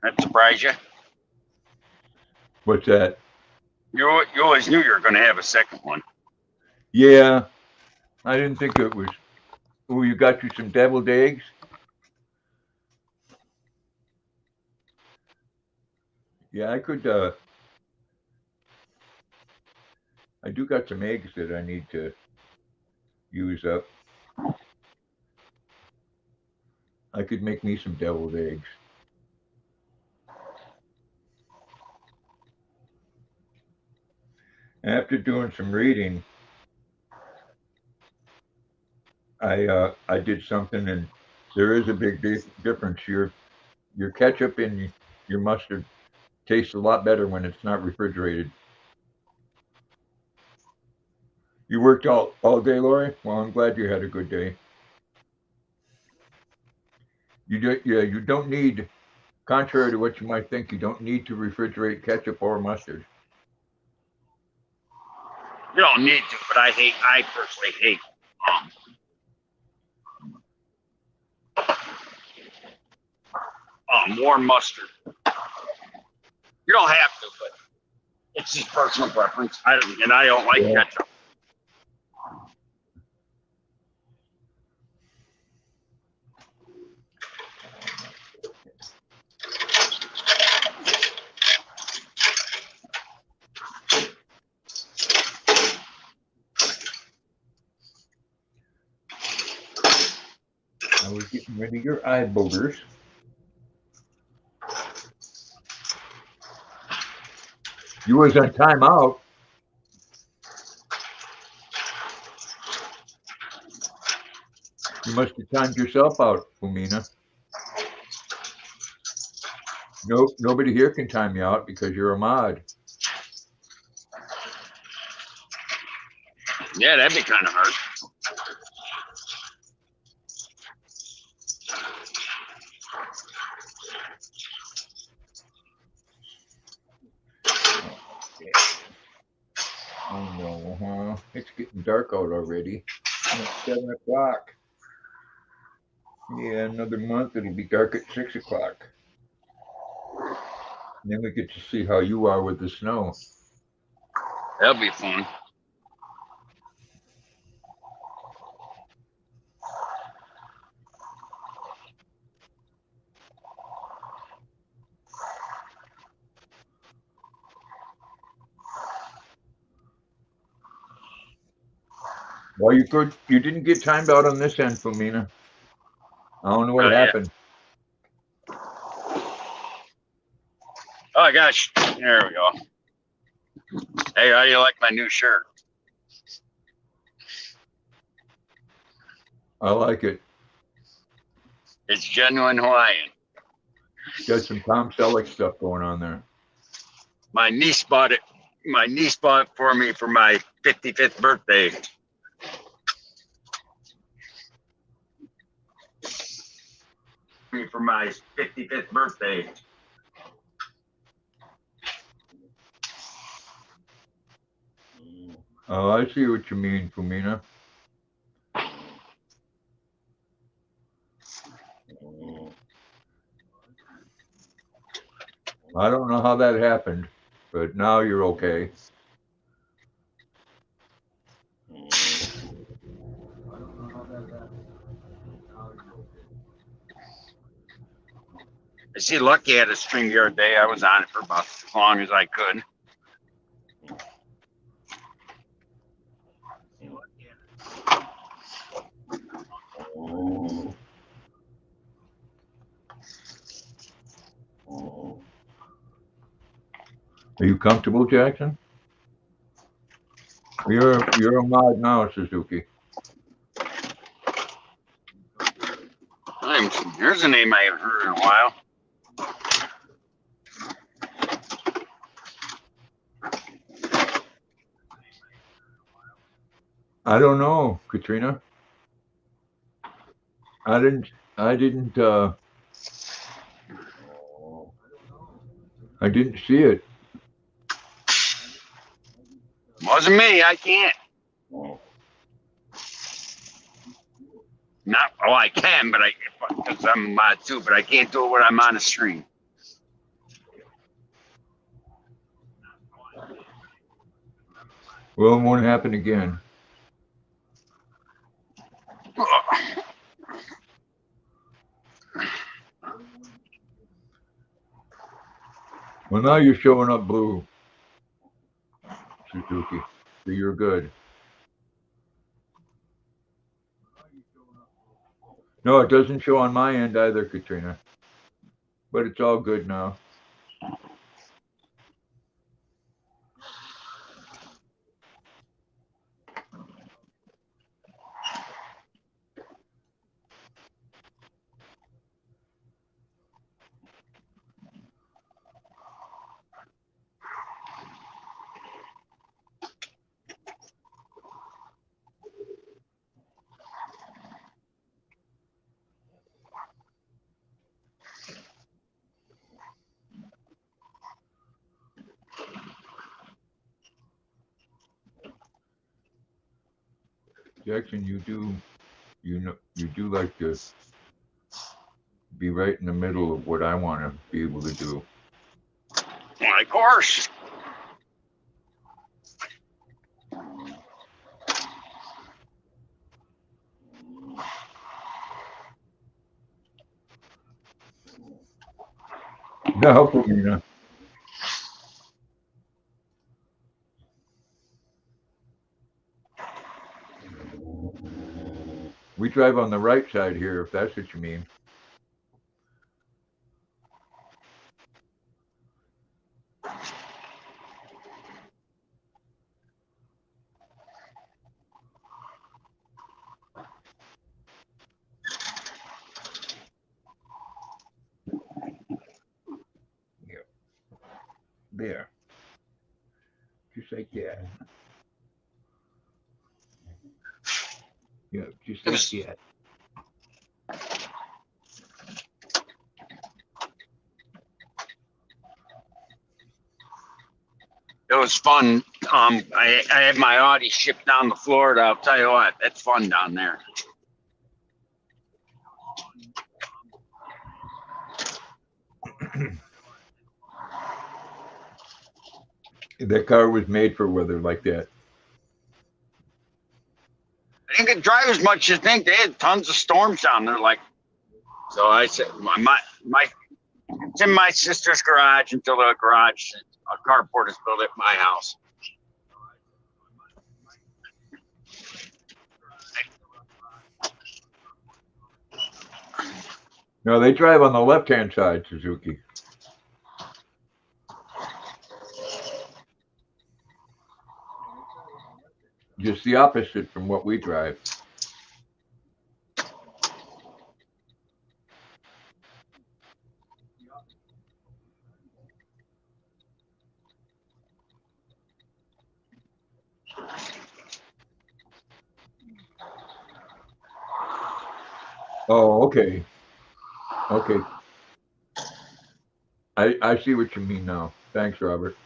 That surprised you? What's that? You always knew you were going to have a second one. Yeah, I didn't think it was. Oh, you got you some deviled eggs? Yeah, I could. I do got some eggs that I need to use up. I could make me some deviled eggs. After doing some reading, I did something, and there is a big difference. Your ketchup and your mustard tastes a lot better when it's not refrigerated. You worked all day, Lori? Well, I'm glad you had a good day. Yeah, you don't need, contrary to what you might think, you don't need to refrigerate ketchup or mustard. You don't need to, but I personally hate warm mustard. You don't have to, but it's just personal preference. I don't like Yeah. ketchup. I was getting rid of your eye boogers. You was on timeout. You must have timed yourself out, Fumina. Nope, nobody here can time you out because you're a mod. Yeah, that'd be kind of hard. Yeah. Oh no, huh? It's getting dark out already. It's 7 o'clock. Yeah, another month it'll be dark at 6 o'clock. And then we get to see how you are with the snow. That'll be fun. Well, you didn't get timed out on this end, Fumina. I don't know what Yeah. happened. Oh gosh, there we go. Hey, how do you like my new shirt? I like it. It's genuine Hawaiian. Got some Tom Selleck stuff going on there. My niece bought it. My niece bought it for me for my 55th birthday. For my 55th birthday. Oh, I see what you mean, Fumina. I don't know how that happened, but now you're okay. I see Lucky had a StreamYard day. I was on it for about as long as I could. Are you comfortable, Jackson? You're a mod now, Suzuki. Here's a name I haven't heard in a while. I don't know, Katrina. I didn't. I didn't. I didn't see it. Wasn't me. I can't. Not. Oh, I can, but because I'm a mod too. But I can't do it when I'm on a stream. Well, it won't happen again. Well, now you're showing up blue, Suzuki. So you're good. No, it doesn't show on my end either, Katrina. But it's all good now. Jackson, you do like to be right in the middle of what I want to be able to do. Well, of course. No, Paulina. We drive on the right side here, if that's what you mean. Yeah, there. Just like that. Yeah, just It like was. that. It was fun. I had my Audi shipped down to Florida. I'll tell you what, that's fun down there. That car was made for weather like that. I didn't get drive as much as you think. They had tons of storms down there. Like, so I said, my it's in my sister's garage until the garage, a carport is built at my house. No, they drive on the left-hand side, Suzuki. Just the opposite from what we drive. Oh, okay. Okay. I see what you mean now. Thanks, Robert.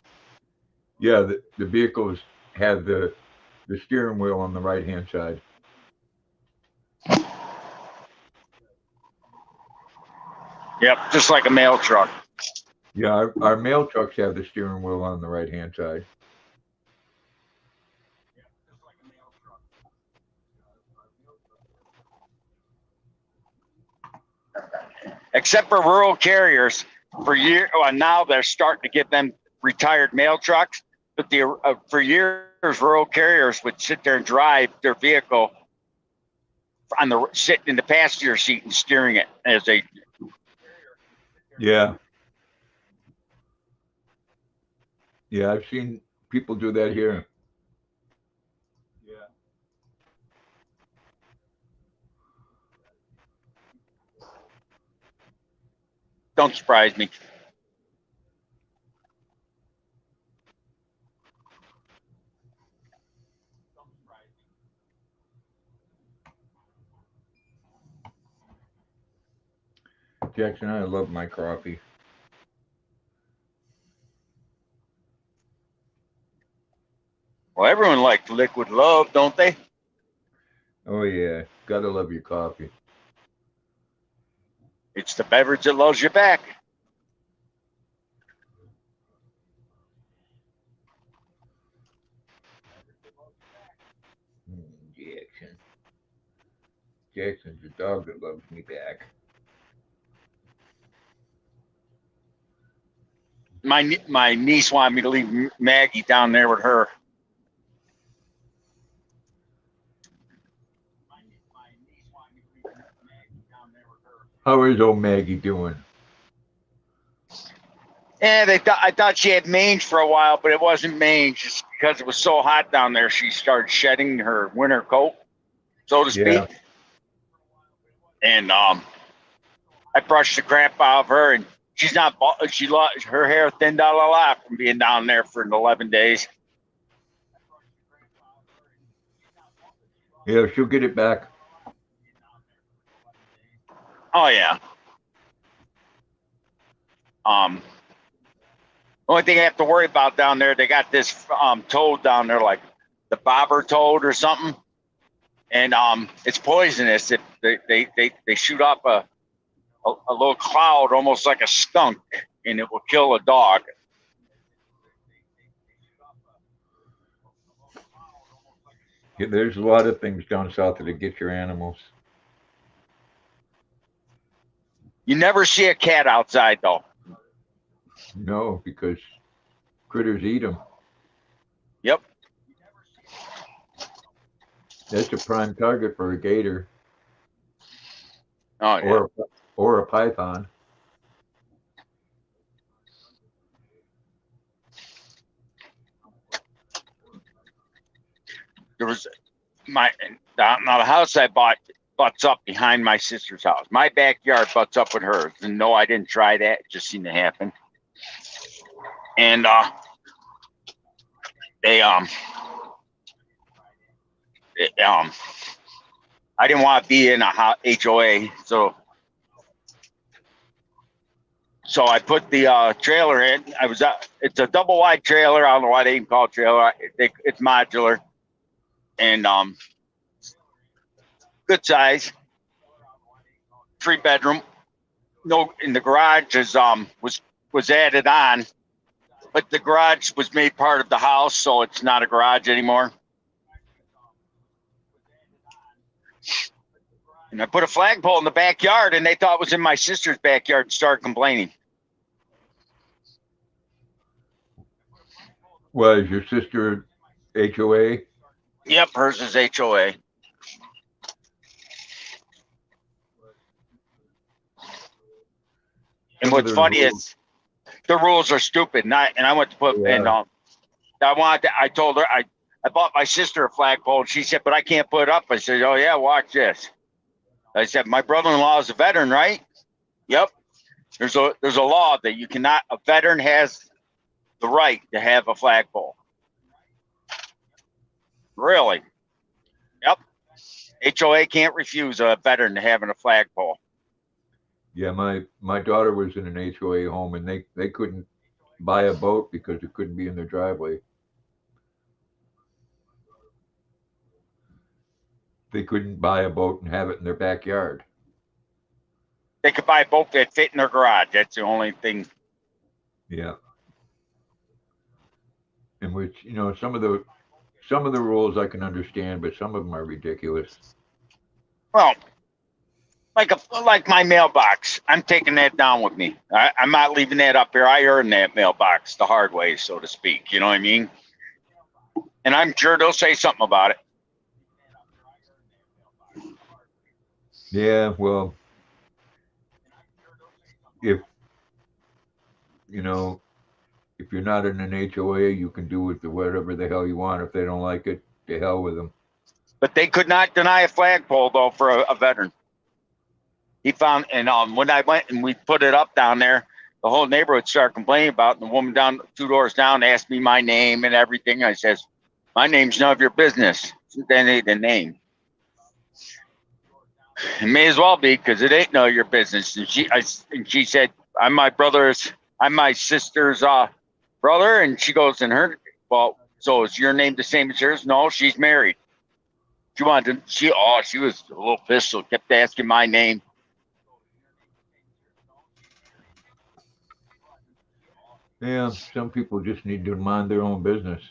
Yeah, the vehicles have the steering wheel on the right-hand side. Yep, just like a mail truck. Yeah, our mail trucks have the steering wheel on the right-hand side. Except for rural carriers. For years, well, now they're starting to give them retired mail trucks. But for years, rural carriers would sit there and drive their vehicle sitting in the passenger seat and steering it as they. Yeah. Yeah, I've seen people do that here. Don't surprise me. Jackson, I love my coffee. Well, everyone likes liquid love, don't they? Oh yeah, gotta love your coffee. It's the beverage that loves you back. Jackson. Jackson's the dog that loves me back. My niece wanted me to leave Maggie down there with her. How is old Maggie doing? Yeah, I thought she had mange for a while, but it wasn't mange. Just because it was so hot down there, she started shedding her winter coat, so to speak. Yeah. And I brushed the crap out of her, and she's not. She lost her hair thinned out a lot from being down there for 11 days. Yeah, she'll get it back. Oh yeah. Only thing I have to worry about down there, they got this toad down there, like the bobber toad or something, and it's poisonous. If they shoot up a little cloud, almost like a skunk, and it will kill a dog. Yeah, there's a lot of things down south that get your animals. You never see a cat outside though. No, because critters eat them. Yep. That's a prime target for a gator Oh yeah. or a python. There was now the house I bought butts up behind my sister's house. My backyard butts up with hers. And no, I didn't try that. It just seemed to happen. And they I didn't want to be in a HOA, so I put the trailer in. It's a double wide trailer. I don't know why they even call it trailer. It's modular, and good size, 3-bedroom. No, in the garage is was added on, but the garage was made part of the house, so it's not a garage anymore. And I put a flagpole in the backyard, and they thought it was in my sister's backyard and started complaining. Was your sister HOA? Yep, hers is HOA. And what's funny is the rules are stupid. And I went to put, and I told her, I bought my sister a flagpole, and she said, but I can't put it up. I said, oh yeah, watch this. I said, my brother-in-law is a veteran, right? Yep. There's a law that you cannot, a veteran has the right to have a flagpole. Really? Yep. HOA can't refuse a veteran to having a flagpole. Yeah, my daughter was in an HOA home, and they couldn't buy a boat because it couldn't be in their driveway. They couldn't buy a boat and have it in their backyard. They could buy a boat that fit in their garage. That's the only thing. Yeah. In which, some of the rules I can understand, but some of them are ridiculous. Well, like my mailbox, I'm taking that down with me. I'm not leaving that up here. I earned that mailbox the hard way, so to speak. You know what I mean? And I'm sure they'll say something about it. Yeah, well, if if you're not in an HOA, you can do with whatever the hell you want. If they don't like it, to hell with them. But they could not deny a flagpole though for a veteran. He found, and when I went and we put it up down there, the whole neighborhood started complaining about it. And the woman down 2 doors down asked me my name and everything. I says, my name's none of your business. Then the name. It may as well be because it ain't none of your business. And she said, I'm my sister's brother. And she goes, and her, well, so is your name the same as hers? No, she's married. She wanted to, she was a little pissed, so kept asking my name. Yeah, some people just need to mind their own business.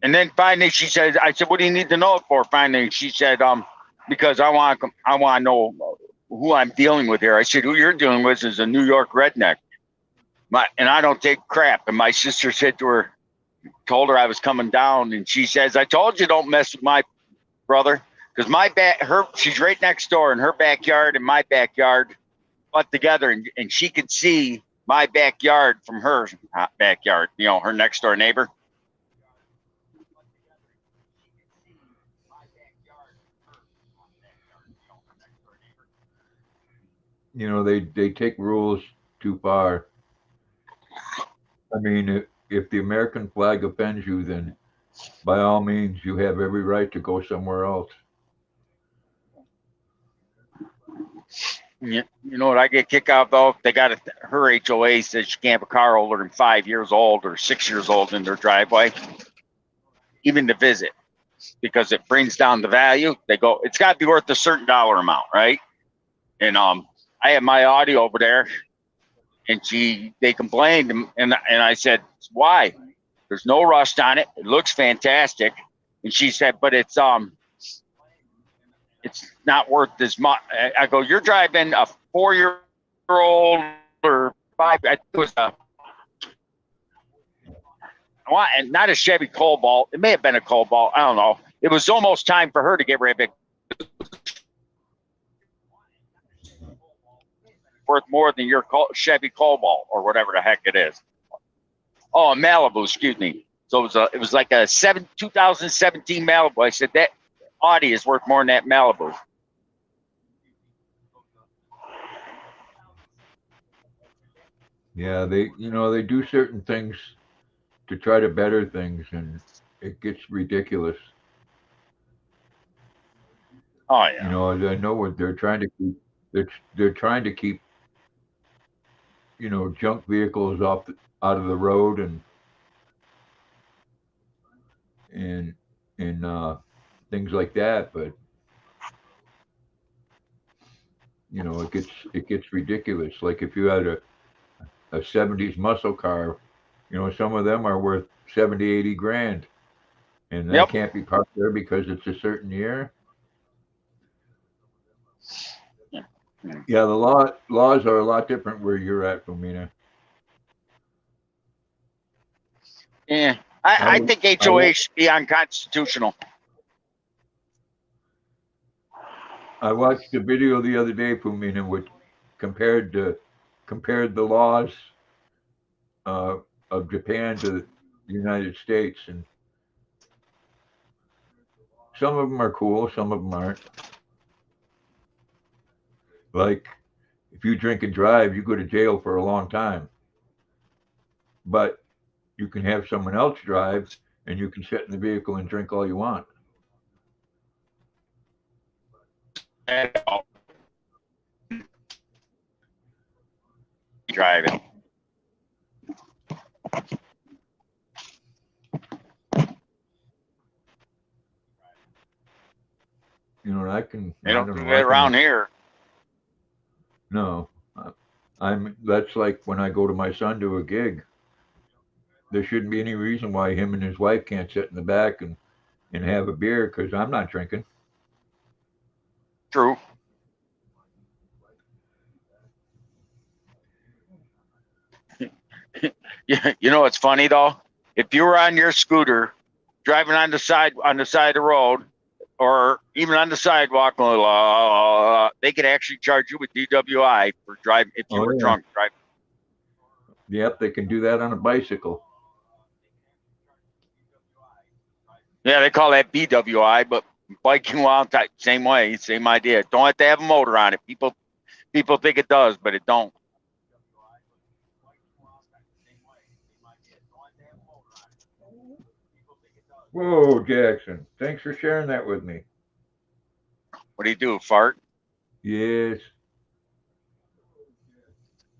And then finally she said, I said, what do you need to know it for? Finally, she said, because I want to know who I'm dealing with here. I said, who you're dealing with is a New York redneck. And I don't take crap. And my sister said to her, told her I was coming down, and she says, I told you don't mess with my brother, because she's right next door, in her backyard and my backyard butt together, and she could see my backyard from her backyard, her next door neighbor. They take rules too far. I mean, if the American flag offends you, then by all means, you have every right to go somewhere else. You know what I get kicked out though? They got her HOA says she can't have a car older than 5 years old or 6 years old in their driveway, even to visit, because it brings down the value. They go, it's got to be worth a certain dollar amount, right? And I had my audio over there, and they complained, and I said, why? There's no rust on it. It looks fantastic. And she said, but it's not worth as much. I go, you're driving a 4-year-old or five. It was and not a Chevy Cobalt. It may have been a Cobalt. I don't know. It was almost time for her to get rid of it. Worth more than your Chevy Cobalt or whatever the heck it is. Oh, a Malibu, excuse me. So it was like a 2017 Malibu. I said that Audi is worth more than that Malibu. Yeah, they do certain things to try to better things, and it gets ridiculous. Oh yeah. I know what they're trying to keep. They're trying to keep junk vehicles out of the road and and things like that. But it gets ridiculous. Like if you had a 70s muscle car, some of them are worth 70, 80 grand, and they Yep. can't be parked there because it's a certain year. Yeah, the laws are a lot different where you're at, Romina. Yeah. I I was, think I, HOA should be unconstitutional. I watched a video the other day, Pumina, which compared the laws uh, of Japan to the United States, and some of them are cool, some of them aren't. Like if you drink and drive, you go to jail for a long time, but you can have someone else drive, and you can sit in the vehicle and drink all you want. Driving. I can. They I don't don't do know. I that can. around here. No, I'm. That's like when I go to my son to a gig. There shouldn't be any reason why him and his wife can't sit in the back and have a beer because I'm not drinking. True. Yeah, what's funny though? If you were on your scooter driving on the side of the road, or even on the sidewalk, they could actually charge you with DWI for driving if you Oh were yeah. drunk driving. Yep, they can do that on a bicycle. Yeah, they call that BWI, but biking while type, same way, same idea. Don't have to have a motor on it. People think it does, but it don't. Whoa, Jackson! Thanks for sharing that with me. What do you do? Fart? Yes.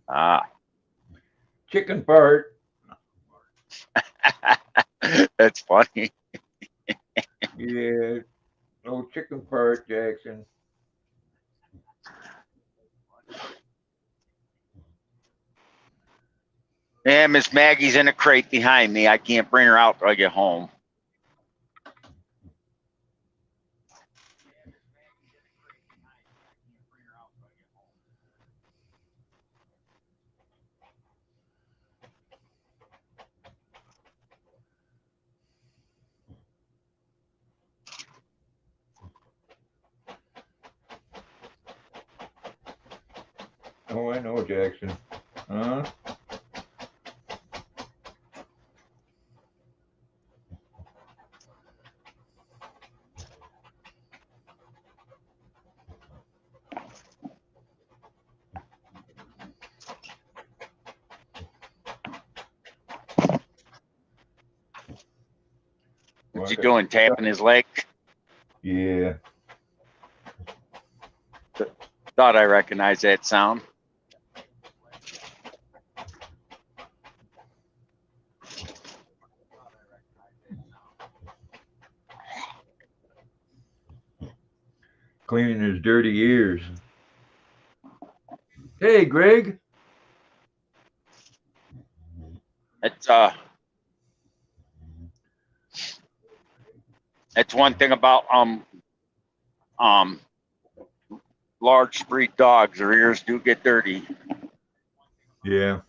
Ah. Chicken fart. That's funny. Yeah. Oh, chicken fart, Jackson. Yeah, Miss Maggie's in a crate behind me. I can't bring her out till I get home. Oh, I know, Jackson. Huh? What's he doing? Tapping his leg? Yeah. Thought I recognized that sound. Cleaning his dirty ears. Hey, Greg. That's one thing about large breed dogs. Their ears do get dirty. Yeah.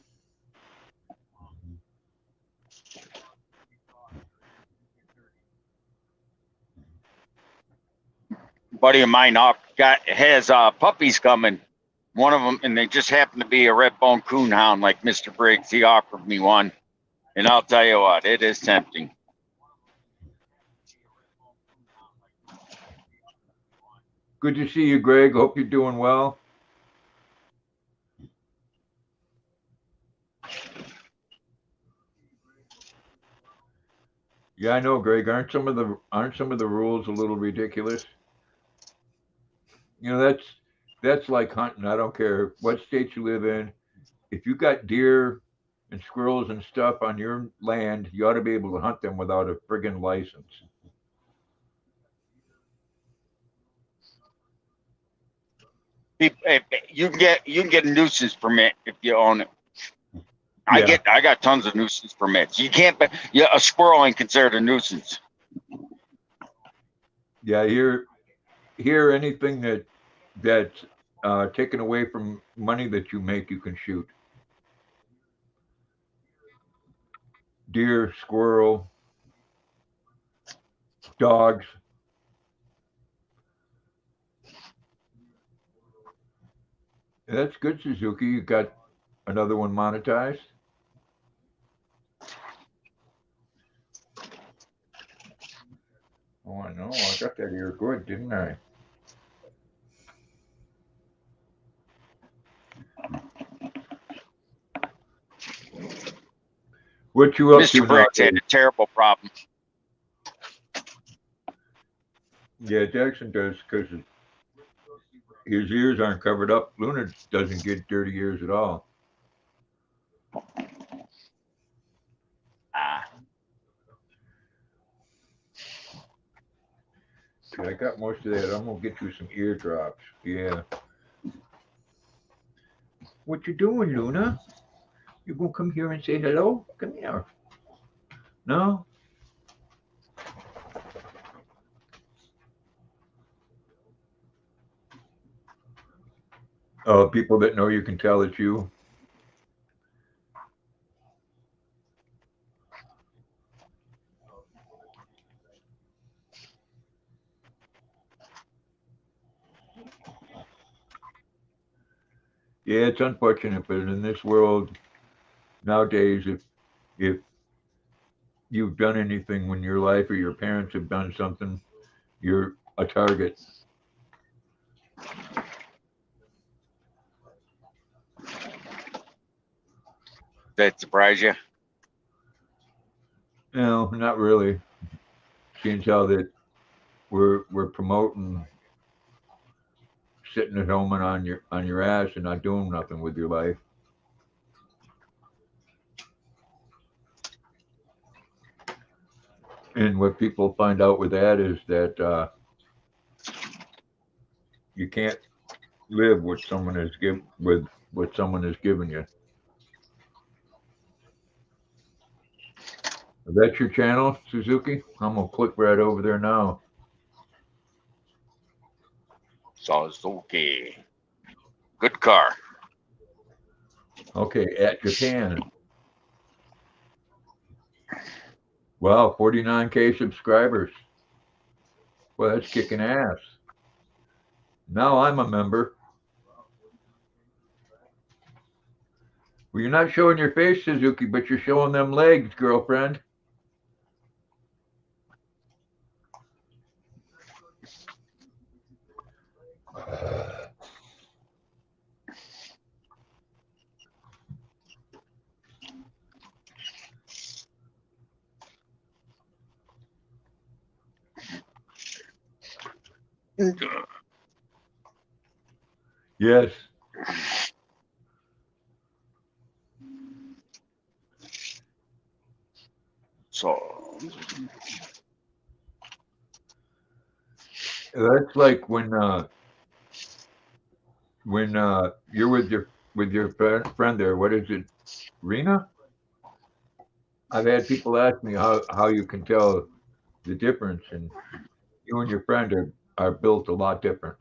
Buddy of mine has puppies coming. One of them, and they just happen to be a red bone coonhound like Mr. Briggs. He offered me one, and I'll tell you what, it is tempting. Good to see you, Greg. Hope you're doing well. Yeah, I know, Greg. Aren't some of the rules a little ridiculous? You know, that's like hunting. I don't care what state you live in. If you got deer and squirrels and stuff on your land, you ought to be able to hunt them without a friggin' license. You can get a nuisance permit if you own it. Yeah. I got tons of nuisance permits. You can't, yeah, a squirrel ain't considered a nuisance. Yeah, here anything that's taken away from money that you make, you can shoot. Deer, squirrel, dogs. That's good, Suzuki. You got another one monetized. Oh, I know. I got that ear good, didn't I? What you up to Mr. Briggs had nowadays? a terrible problem. Yeah, Jackson does because his ears aren't covered up. Luna doesn't get dirty ears at all. Ah, See, I got most of that. I'm gonna get you some eardrops. Yeah. What you doing, Luna? You gonna come here and say hello? Come here. No? People that know you can tell it's you. Yeah, it's unfortunate, but in this world nowadays, if you've done anything when your life or your parents have done something, you're a target. that surprise you? No, not really. Seeing how that we're promoting sitting at home and on your ass and not doing nothing with your life. And what people find out with that is that you can't live with what someone has given you. Is that your channel, Suzuki? I'm gonna click right over there now. Suzuki. Good car. Okay, at Japan. Wow, 49K subscribers. Well, that's kicking ass. Now I'm a member. Well, you're not showing your face, Suzuki, but you're showing them legs, girlfriend. Yes. So That's like when you're with your friend there. What is it, Rena? I've had people ask me how you can tell the difference, and you and your friend are built a lot different.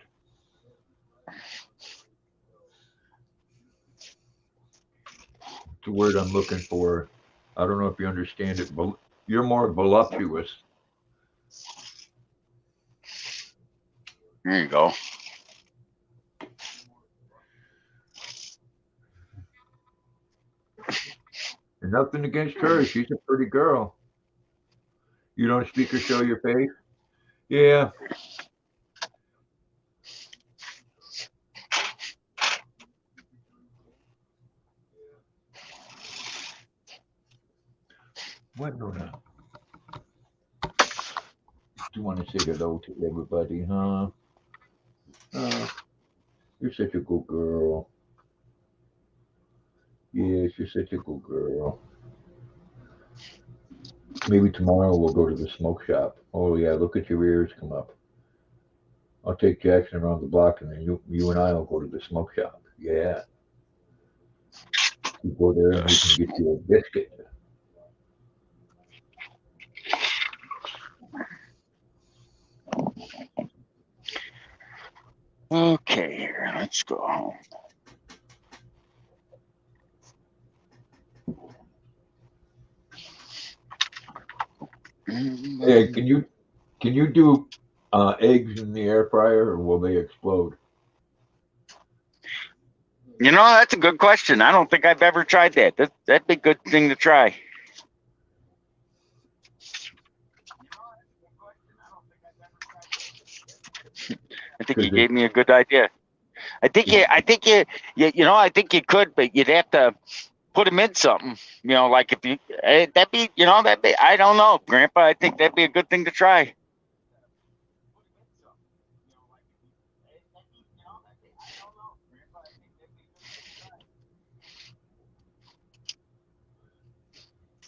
It's the word I'm looking for. I don't know if you understand it, but you're more voluptuous. there you go. And nothing against her. She's a pretty girl. You don't speak or show your face? Yeah. What, Nona? Do you want to say hello to everybody, huh? You're such a good girl. Yes, you're such a good girl. Maybe tomorrow we'll go to the smoke shop. Oh yeah, look at your ears come up. I'll take Jackson around the block, and then you and I will go to the smoke shop. Yeah, we go there and we can get you a biscuit. Okay, here, let's go home. Hey, can you do eggs in the air fryer, or will they explode? You know, that's a good question. I don't think I've ever tried that. That'd be a good thing to try. I think you Because gave me a good idea. I think you could, but you'd have to put them in something. You know, like if you I don't know, Grandpa. I think that'd be a good thing to try.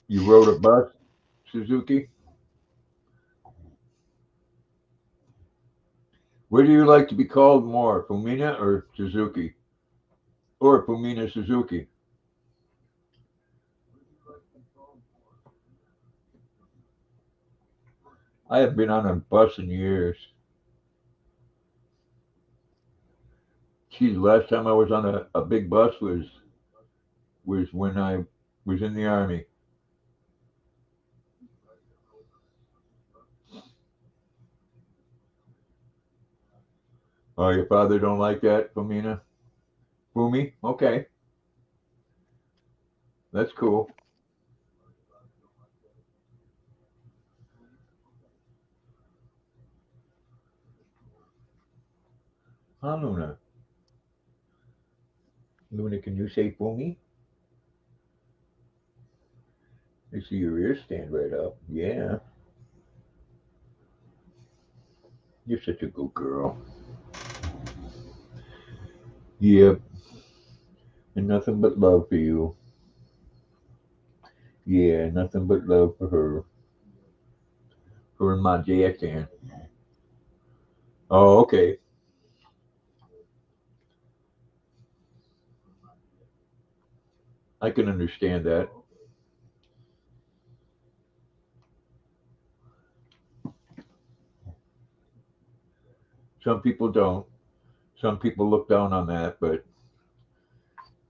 you rode a bus, Suzuki. What do you like to be called more, Fumina or Suzuki, or Fumina Suzuki? I have been on a bus in years. Gee, the last time I was on a big bus was when I was in the army. Oh, your father don't like that, Fumina? Fumi? Okay, that's cool. Huh, Luna? Luna, can you say Fumi? I see your ears stand right up. Yeah, you're such a good girl. Yep. And nothing but love for you. Yeah, nothing but love for her. Her and my Jackson. Oh, okay. I can understand that. Some people don't. Some people look down on that, but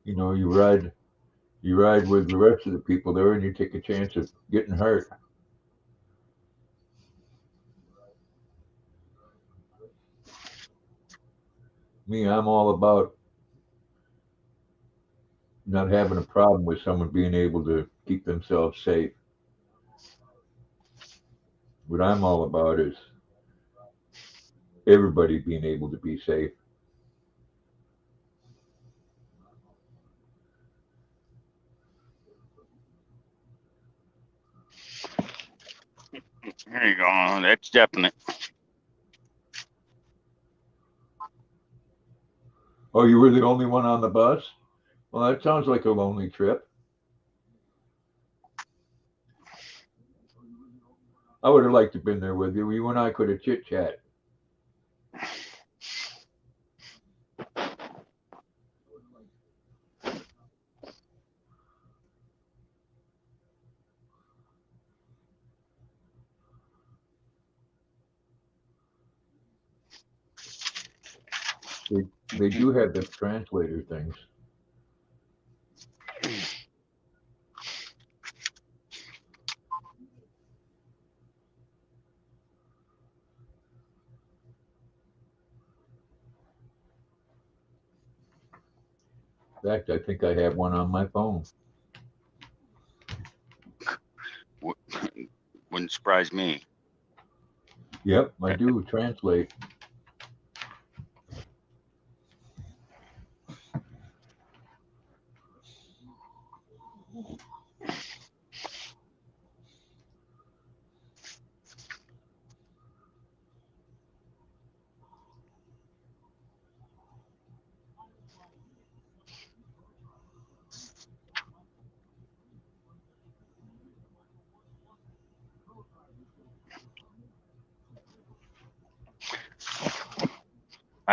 you ride with the rest of the people there and you take a chance of getting hurt. Me, I'm all about not having a problem with someone being able to keep themselves safe. What I'm all about is everybody being able to be safe. There you go. That's definite. Oh, you were the only one on the bus? Well, that sounds like a lonely trip. I would have liked to have been there with you. You and I could have chit chat. They do have the translator things. In fact, I think I have one on my phone. Wouldn't surprise me. Yep, I do translate.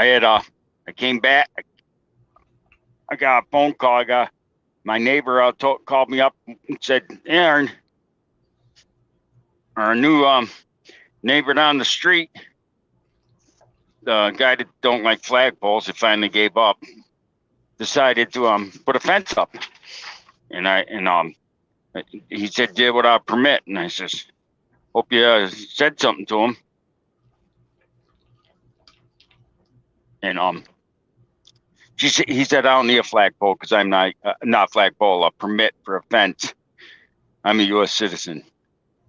I came back. I got a phone call. I got my neighbor called me up and said, Aaron, our new neighbor down the street, the guy that don't like flagpoles, that finally gave up, decided to put a fence up. And he said did without permit. And I says, hope you said something to him. And he said, I don't need a flagpole because I'm not flagpole, a permit for a fence. I'm a U.S. citizen.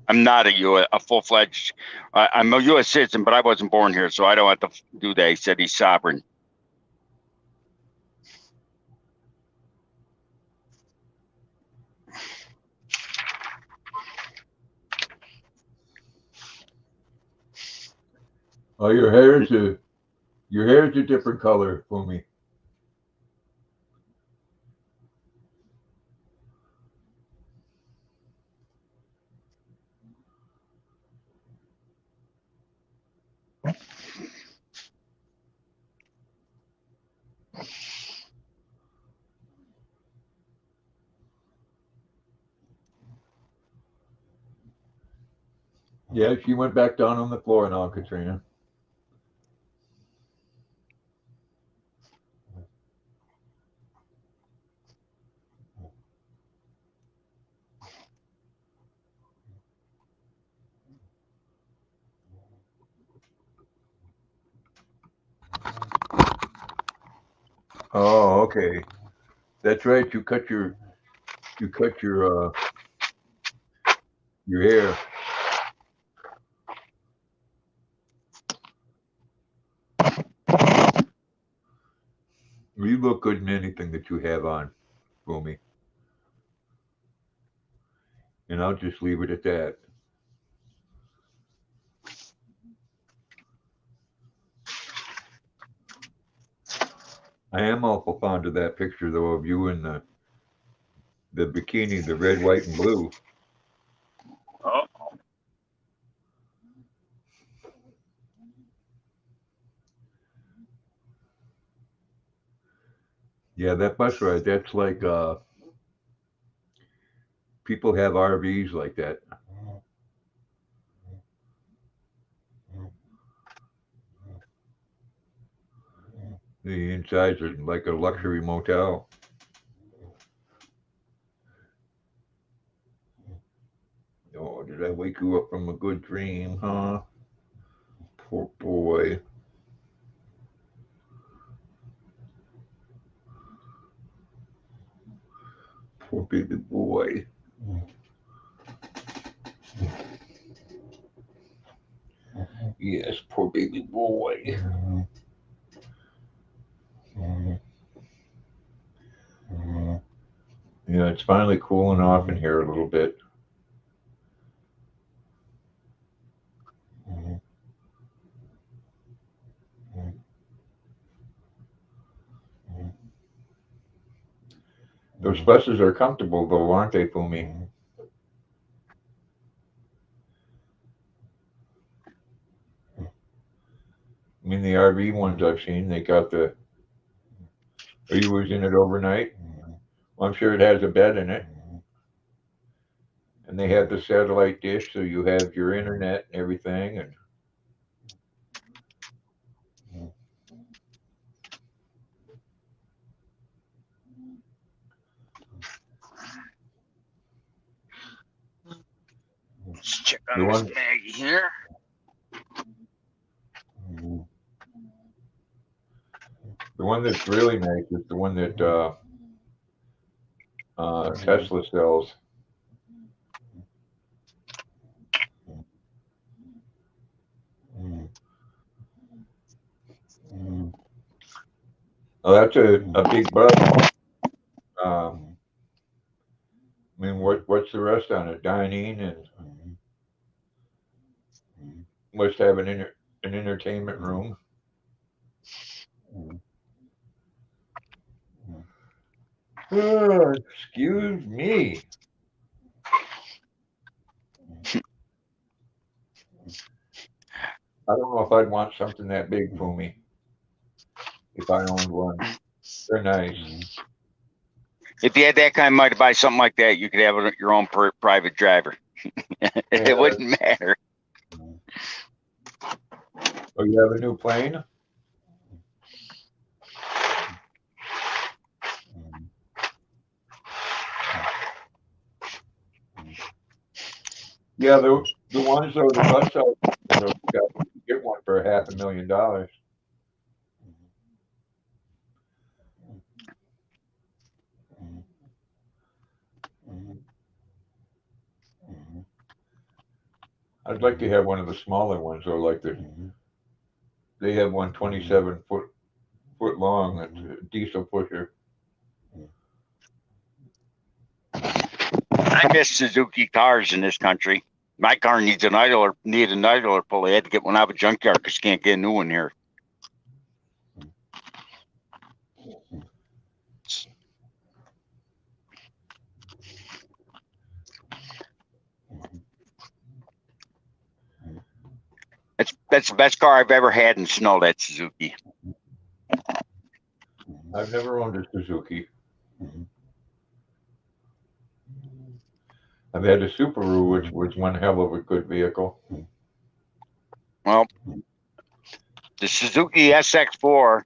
I'm not a full-fledged. I'm a U.S. citizen, but I wasn't born here, so I don't have to do that. He said he's sovereign. Oh, your hair's a different color for me. Yeah, she went back down on the floor now, Katrina. Oh, okay. That's right. You cut your hair. You look good in anything that you have on, Boomy. And I'll just leave it at that. I am awful fond of that picture though of you in the bikini, the red, white, and blue. Oh, Yeah, that bus ride. That's like people have RVs like that. The insides are like a luxury motel. Oh, did I wake you up from a good dream, huh? Poor boy. Poor baby boy. Yes, poor baby boy. Yeah, it's finally cooling off in here a little bit. Those buses are comfortable though, aren't they, Fumi? I mean, the RV ones I've seen, they got the. Are you was in it overnight? Well, I'm sure it has a bed in it, and they have the satellite dish, so you have your internet and everything. And let's check the on this one, Maggie here. the one that's really nice is the one that Tesla sells. Oh, that's a big bus. I mean, what's the rest on it? Dining and must have an entertainment room. Excuse me. I don't know if I'd want something that big for me if I owned one. They're nice. If you had that kind of money to buy something like that, you could have your own private driver. Yeah. It wouldn't matter. Oh, you have a new plane? Yeah, the ones though, the bus out, you get one for $500,000. I'd like to have one of the smaller ones, or like they have one 27 foot long, that's a diesel pusher. I miss Suzuki cars in this country. My car needs an idler pull. I had to get one out of a junkyard because you can't get a new one here. That's the best car I've ever had in snow. That Suzuki. I've never owned a Suzuki. I've had a Subaru, which was one hell of a good vehicle. Well, the Suzuki SX4,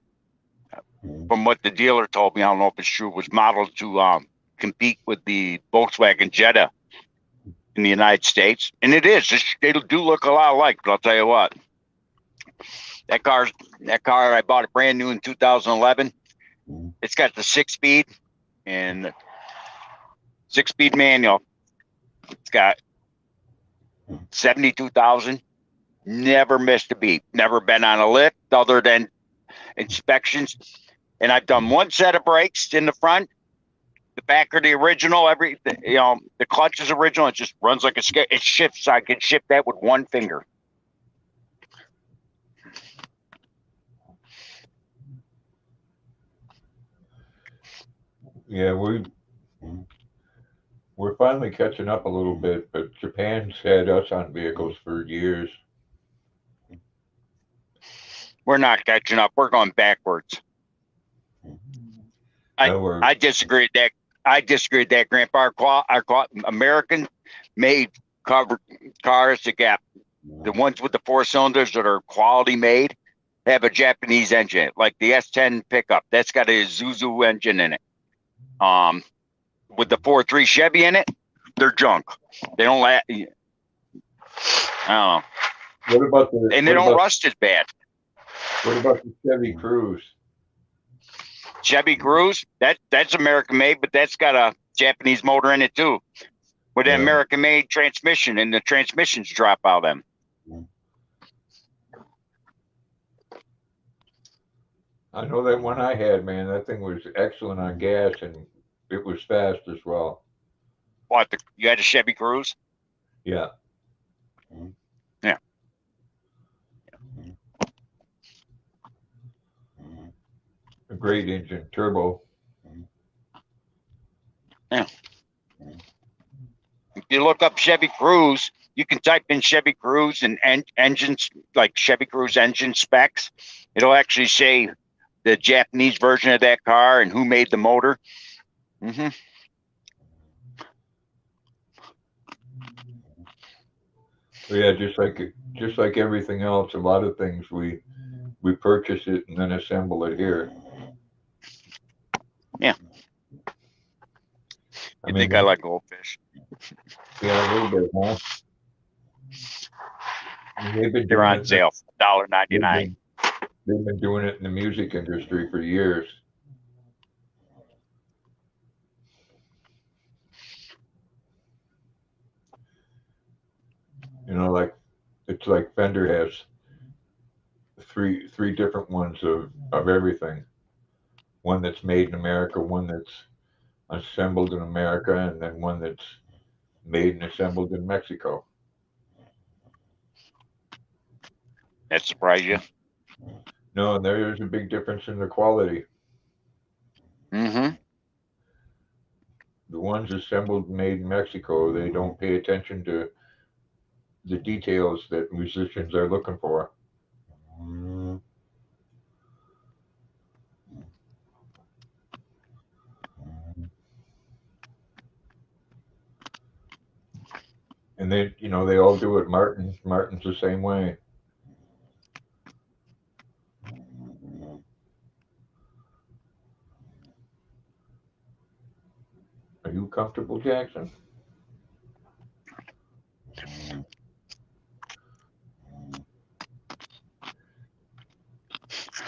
from what the dealer told me, I don't know if it's true, was modeled to compete with the Volkswagen Jetta in the United States, and it is. They do look a lot alike. But I'll tell you what, that car I bought it brand new in 2011. It's got the 6-speed and 6-speed manual. It's got 72,000. Never missed a beat. Never been on a lift other than inspections. And I've done one set of brakes in the front. The back are the original. The clutch is original. It just runs like a skate. It shifts. I can shift that with one finger. Yeah, we're finally catching up a little bit, but Japan's had us on vehicles for years. We're not catching up. We're going backwards. I disagree with that. I disagree with that, Grandpa. Our American-made covered cars that got the ones with the 4 cylinders that are quality made have a Japanese engine, like the S10 pickup. That's got a Isuzu engine in it. With the 4.3 Chevy in it, they're junk. They don't last. I don't know. What about and they don't rust as bad. What about the Chevy Cruze? Chevy Cruze, that's American made, but that's got a Japanese motor in it too, with an American made transmission, and the transmissions drop out of them. I know that one I had, man. That thing was excellent on gas, and it was fast as well. What? You had a Chevy Cruze? Yeah. Yeah. A great engine, turbo. Yeah. If you look up Chevy Cruze, you can type in Chevy Cruze and engines, like Chevy Cruze engine specs. It'll actually say the Japanese version of that car and who made the motor. Mm-hmm. Yeah, just like everything else, a lot of things we purchase it and then assemble it here. Yeah. I think I like goldfish. Yeah, a little bit, huh? They're on sale, $1.99. They've been doing it in the music industry for years. You know, it's like Fender has three different ones of everything. One that's made in America, one that's assembled in America, and then one that's made and assembled in Mexico. That surprised you? No, and there's a big difference in the quality. Mm-hmm. The ones assembled and made in Mexico, they don't pay attention to the details that musicians are looking for. And they all do it. Martin's the same way. Are you comfortable, Jackson?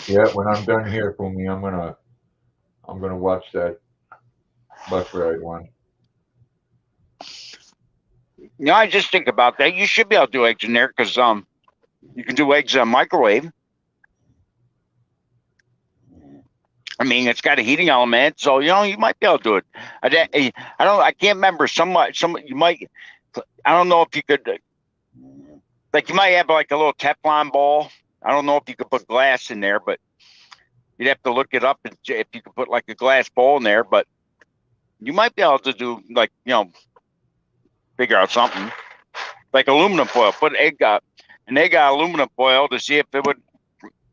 Yeah, when I'm done here, Fumi, I'm gonna watch that bus ride one. You know, I just think about that. You should be able to do eggs in there because you can do eggs on microwave. I mean, it's got a heating element, so you might be able to do it. I can't remember. You might. I don't know if you could. Like, you might have like a little Teflon bowl. I don't know if you could put glass in there, but you'd have to look it up if you could put like a glass bowl in there. But you might be able to do like figure out something like aluminum foil. Put an egg aluminum foil to see if it would.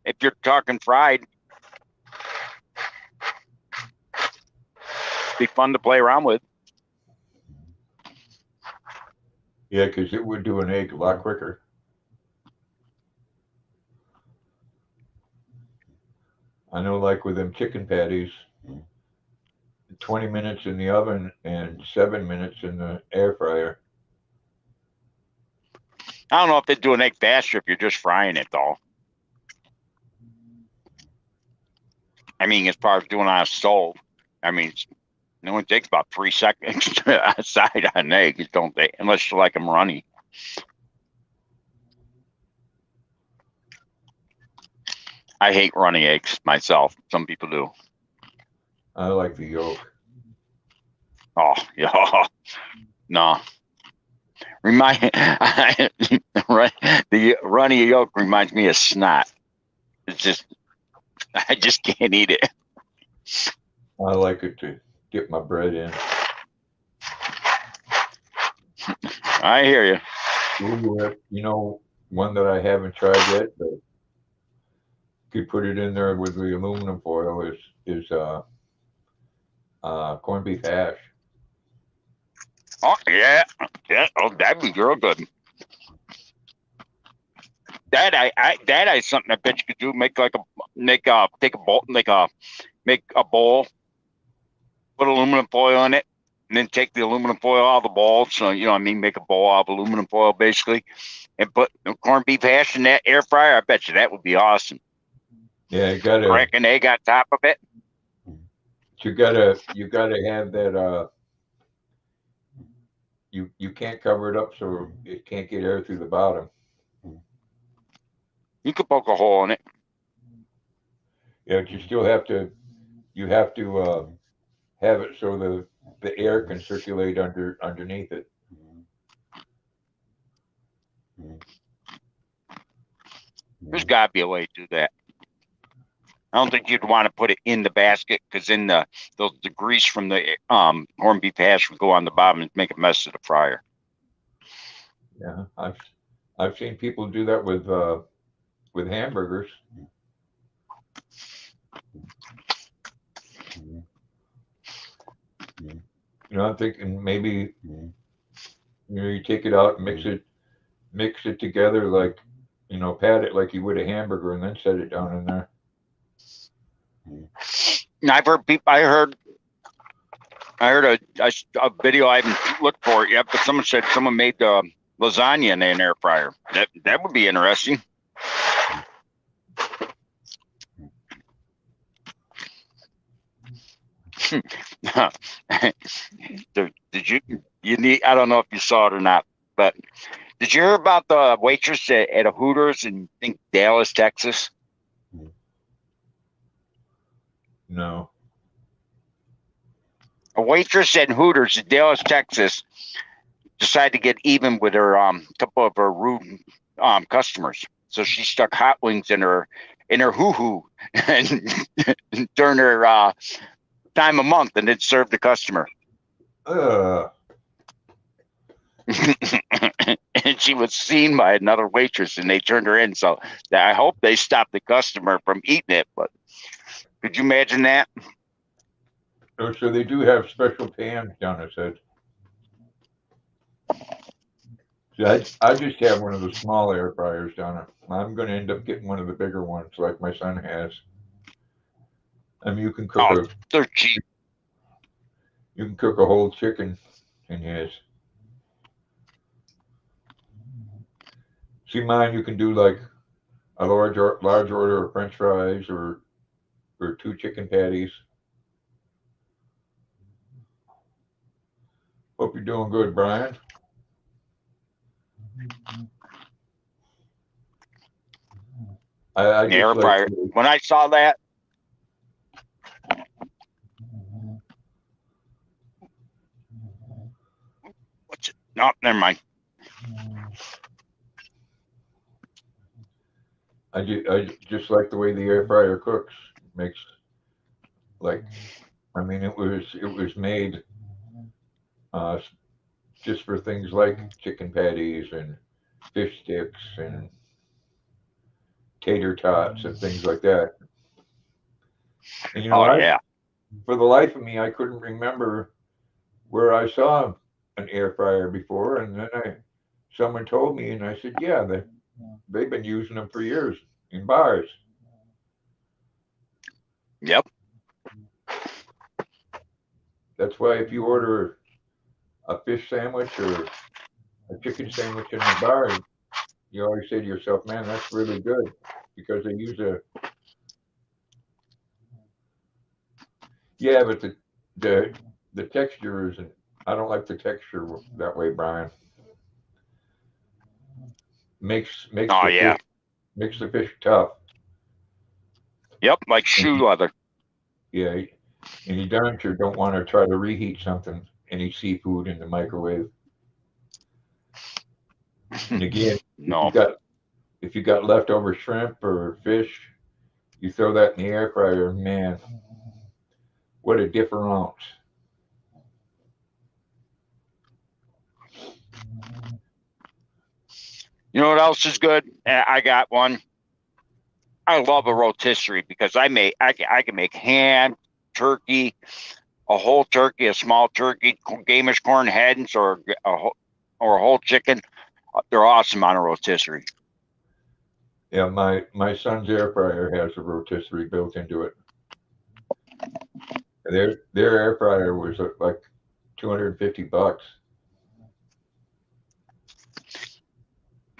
If you're talking fried. Be fun to play around with. Yeah, because it would do an egg a lot quicker. I know, like with them chicken patties, 20 minutes in the oven and 7 minutes in the air fryer. I don't know if they do an egg faster if you're just frying it, though. I mean, as far as doing on a stove, I mean, it only takes about 3 seconds to side on eggs, don't they? Unless you like them runny. I hate runny eggs myself. Some people do. I like the yolk. Oh, yeah. No. The runny yolk reminds me of snot. It's just, I just can't eat it. I like it to dip my bread in. I hear you. Ooh, you know, one that I haven't tried yet, but could put it in there with the aluminum foil is corned beef hash. Oh yeah, yeah. Oh, that'd be real good. That I something I bet you could do. Take a bowl, make a bowl, put aluminum foil in it, and then take the aluminum foil out of the bowl. So you know what I mean, make a bowl out of aluminum foil basically, and put corned beef hash in that air fryer. I bet you that would be awesome. Yeah, you gotta Crack an egg on top of it. you gotta have that you can't cover it up so it can't get air through the bottom. You could poke a hole in it. Yeah, but you still have to have it so the air can circulate underneath it. There's got to be a way to do that. I don't think you'd want to put it in the basket because then the grease from the corned beef hash would go on the bottom and make a mess of the fryer. Yeah, I've seen people do that with hamburgers. You know, I'm thinking maybe you take it out, mix it together like pat it like you would a hamburger, and then set it down in there. And I've heard people. I heard a video. I haven't looked for it yet, but someone said someone made the lasagna in an air fryer. That would be interesting. Did you need? I don't know if you saw it or not, but did you hear about the waitress at a Hooters in I think Dallas, Texas? No. A waitress at Hooters in Dallas, Texas, decided to get even with her couple of her rude customers. So she stuck hot wings in her hoo-hoo and during her time of month, and then served the customer. And she was seen by another waitress, and they turned her in. So I hope they stopped the customer from eating it. But could you imagine that? Oh, so they do have special pans down his head. See, I just have one of the small air fryers down there. I'm going to end up getting one of the bigger ones like my son has. I mean, you can cook they're cheap. You can cook a whole chicken in his. See, mine you can do like a large order of French fries or 2 chicken patties. Hope you're doing good, Brian. I just air fryer. When I saw that, what's it? No, never mind. I just like the way the air fryer cooks. Makes like, I mean, it was made just for things like chicken patties and fish sticks and tater tots and things like that. And Yeah. For the life of me, I couldn't remember where I saw an air fryer before, and then someone told me, and I said, yeah, they've been using them for years in bars. Yep. That's why if you order a fish sandwich or a chicken sandwich in the bar, you always say to yourself, man, that's really good, because they use yeah, but the texture isn't. I don't like the texture that way, Brian. Makes makes the fish tough. Yep, like shoe leather. Yeah, and you darn sure don't want to try to reheat any seafood in the microwave. And again, no. if you got leftover shrimp or fish, you throw that in the air fryer, man, what a difference. You know what else is good? I got one. I love a rotisserie because I can make ham, turkey, a whole turkey, a small turkey, Gamish corn heads, or a whole chicken. They're awesome on a rotisserie. Yeah, my son's air fryer has a rotisserie built into it. Their air fryer was like $250,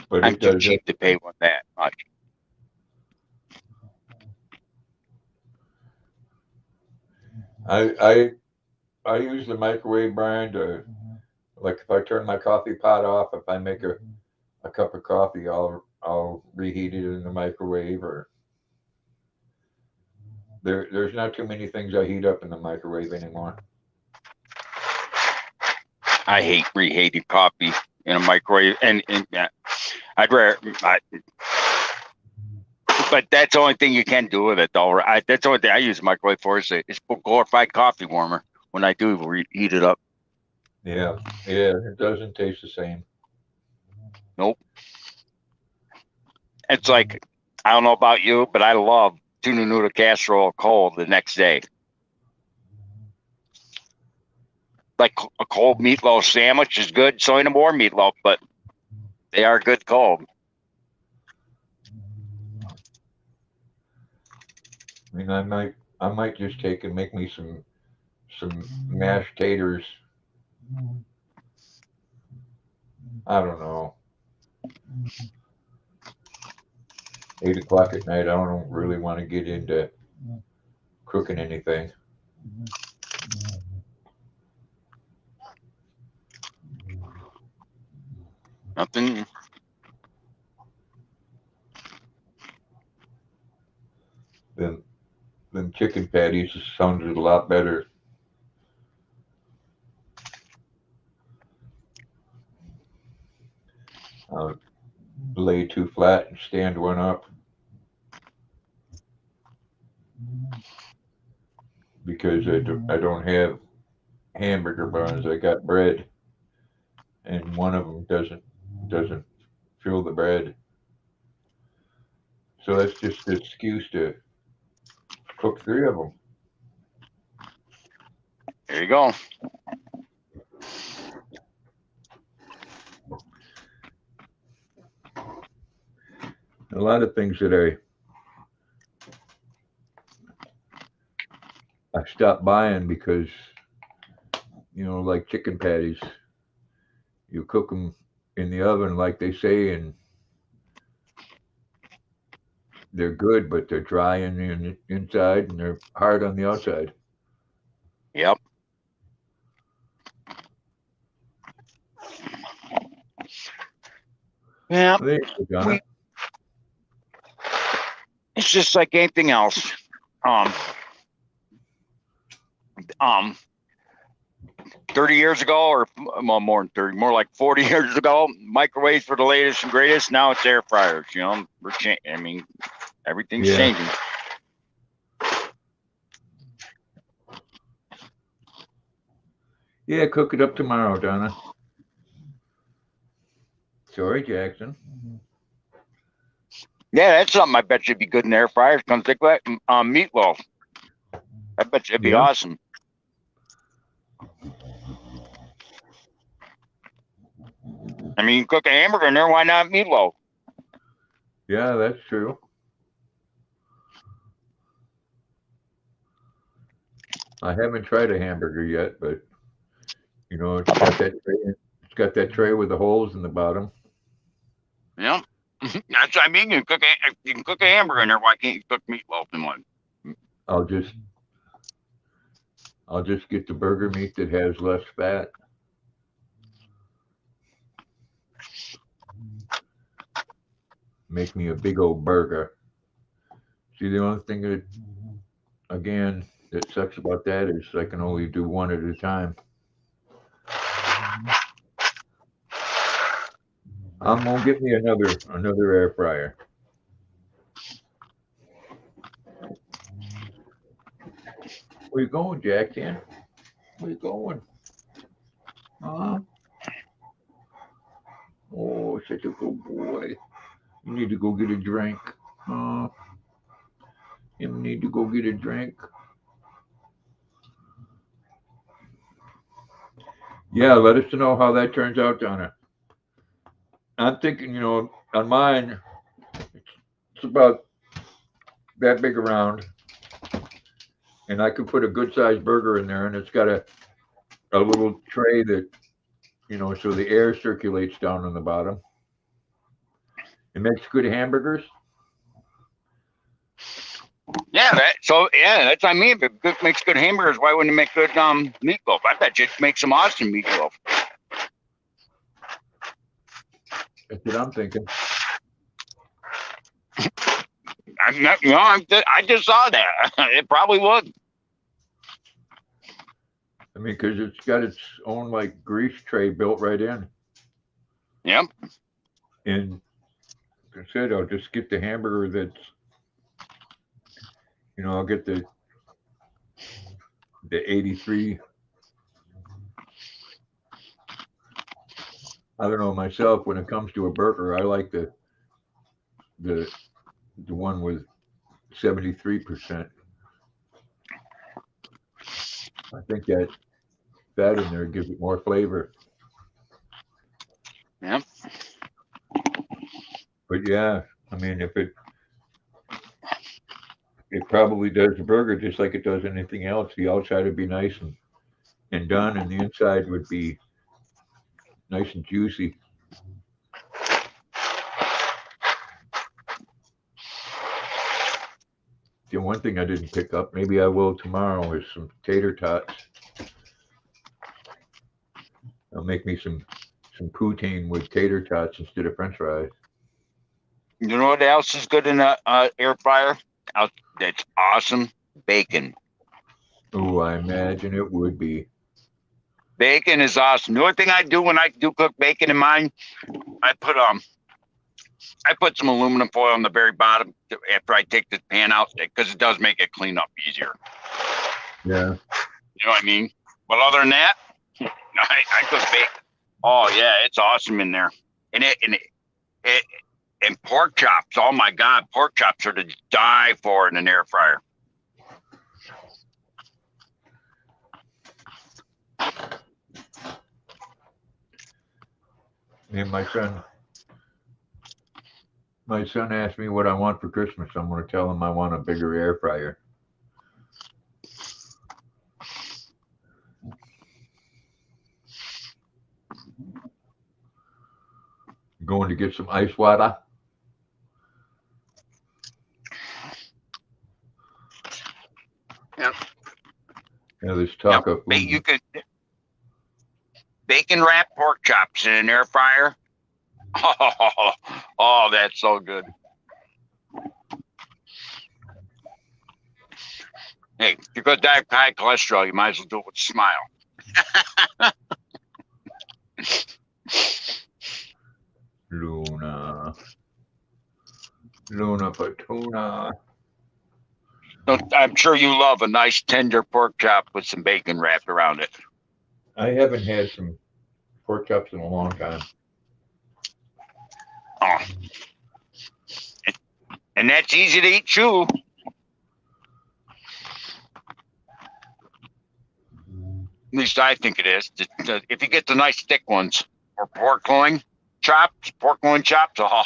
but I'm it too does it. cheap to pay one that much. I use the microwave, Brian, to, like, if I turn my coffee pot off, if I make a cup of coffee, I'll reheat it in the microwave. Or there's not too many things I heat up in the microwave anymore. I hate reheated coffee in a microwave, and I'd rather. But that's the only thing you can do with it, though. That's the only thing I use the microwave for is glorified coffee warmer when I do heat it up. Yeah, it doesn't taste the same. Nope. It's like, I don't know about you, but I love tuna noodle casserole cold the next day. Like a cold meatloaf sandwich is good. So any more meatloaf, but they are good cold. I mean, I might just take and make me some mashed taters. I don't know. 8 o'clock at night. I don't really want to get into cooking anything. Nothing. Then them chicken patties sounded a lot better. Uh, lay two flat and stand one up because I don't have hamburger buns. I got bread, and one of them doesn't fill the bread. So that's just an excuse to cook three of them. There you go. A lot of things that I stopped buying because, like chicken patties, you cook them in the oven like they say, and they're good, but they're dry in the inside and they're hard on the outside. Yep. Yeah. There you go, Donna. It's just like anything else. Um, 30 years ago, or well, more than 30, more like 40 years ago, microwaves were the latest and greatest. Now it's air fryers. We're changing. I mean, everything's Yeah. changing. Yeah, cook it up tomorrow, Donna. Sorry, Jackson. Yeah, that's something I bet you'd be good in air fryers. Come think about meatloaf. I bet you it'd be Yeah. awesome. I mean, you cook a hamburger in there, why not meatloaf? Yeah, that's true. I haven't tried a hamburger yet, but it's got that tray. It's got that tray with the holes in the bottom. Yeah, that's what I mean. You can cook a hamburger in there. Why can't you cook meatloaf in one? I'll just get the burger meat that has less fat. Make me a big old burger. See, the only thing that sucks about that is I can only do one at a time. I'm gonna get me another air fryer. Where you going, Jack? Where you going? such a good boy. You need to go get a drink. Oh, you need to go get a drink. Yeah, let us know how that turns out, Donna. I'm thinking, on mine, it's about that big around, and I could put a good sized burger in there, and it's got a little tray that, so the air circulates down on the bottom. It makes good hamburgers. Yeah, that's what I mean. If it makes good hamburgers, why wouldn't it make good meatloaf? I bet you it makes some awesome meatloaf. That's what I'm thinking. I just saw that. It probably would. I mean, because it's got its own like grease tray built right in. Yep. And like I said, I'll just get the hamburger that's, I'll get the 83. I don't know myself. When it comes to a burger, I like the one with 73%. I think that fat in there gives it more flavor. Yep. But yeah, I mean, if it probably does the burger just like it does anything else. The outside would be nice and done, and the inside would be nice and juicy. The one thing I didn't pick up, maybe I will tomorrow, is some tater tots. I'll make me some poutine with tater tots instead of French fries. You know what else is good in a air fryer? That's awesome. Bacon. Oh, I imagine it would be. Bacon is awesome. The only thing I do when I do cook bacon in mine, I put some aluminum foil on the very bottom after I take the pan out because it does make it clean up easier. Yeah. You know what I mean? But other than that, I cook bacon. Oh yeah, it's awesome in there. And pork chops. Oh my God, pork chops are to die for in an air fryer. And my son asked me what I want for Christmas. I'm going to tell him I want a bigger air fryer. Going to get some ice water. Yep. Yeah, there's talk of you could bacon wrap pork chops in an air fryer. Oh, that's so good. Hey, if you're going to die of high cholesterol, you might as well do it with a smile. Luna Patuna. I'm sure you love a nice tender pork chop with some bacon wrapped around it. I haven't had some pork chops in a long time. Oh. And that's easy to eat too. At least I think it is. If you get the nice thick ones, or pork loin chops, oh.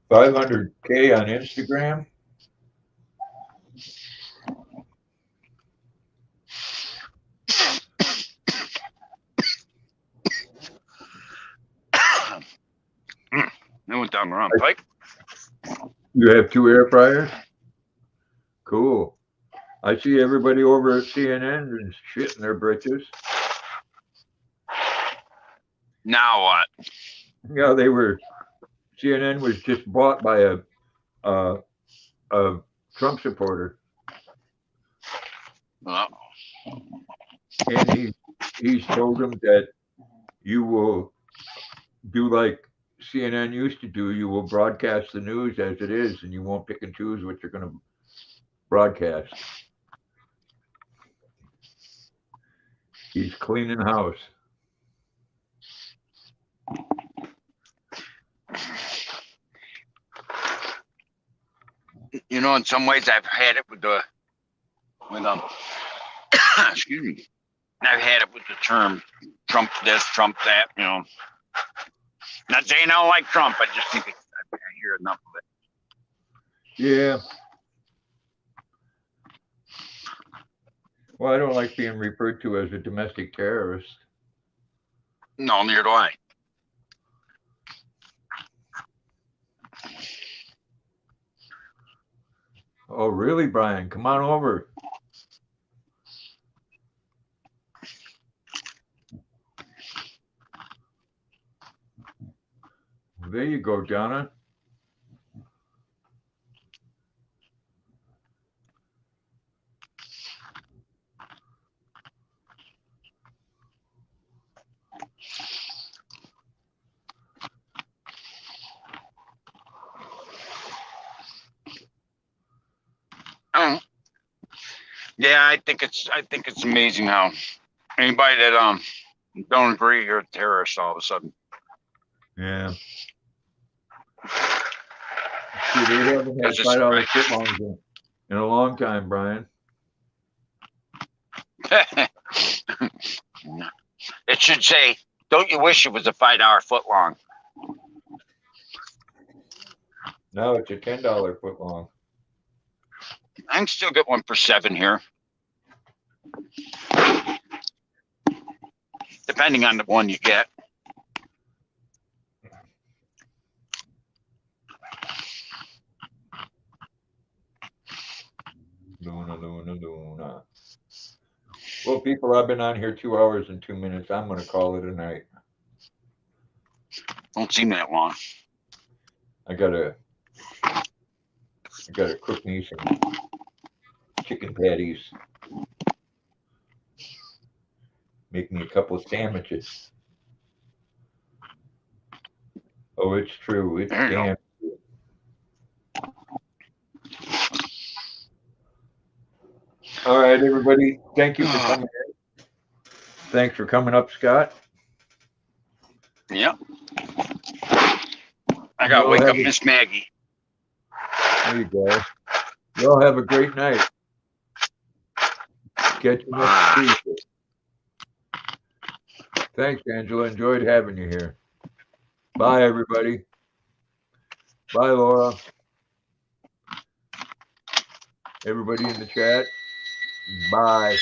$500K on Instagram. That went down the wrong pipe. You have 2 air fryers? Cool. I see everybody over at CNN and shitting their britches. Now what? Yeah, CNN was just bought by a Trump supporter. And he's told them that you will do like CNN used to do. You will broadcast the news as it is, and you won't pick and choose what you're going to broadcast. He's cleaning house. You know, in some ways, I've had it with excuse me. I've had it with the term Trump this, Trump that. You know, not saying I don't like Trump. I just think I hear enough of it. Yeah. Well, I don't like being referred to as a domestic terrorist. No, neither do I. Oh, really, Brian? Come on over. There you go, Donna. Yeah, I think it's amazing how anybody that don't agree, you're a terrorist all of a sudden. Yeah. See, they haven't had $5 footlongs in a long time, Brian. It should say, "Don't you wish it was a $5 footlong?" Now it's a $10 footlong. I can still get one for $7 here, depending on the one you get. Luna. Well, people, I've been on here 2 hours and 2 minutes. I'm going to call it a night. Don't seem that long. I gotta cook me some chicken patties. Make me a couple of sandwiches. Oh, it's true. It's damn true. All right, everybody. Thank you for coming in. Thanks for coming up, Scott. Yep. I gotta wake up Miss Maggie. There you go. Y'all have a great night. Catch you next Tuesday. Thanks, Angela. Enjoyed having you here. Bye, everybody. Bye, Laura. Everybody in the chat. Bye.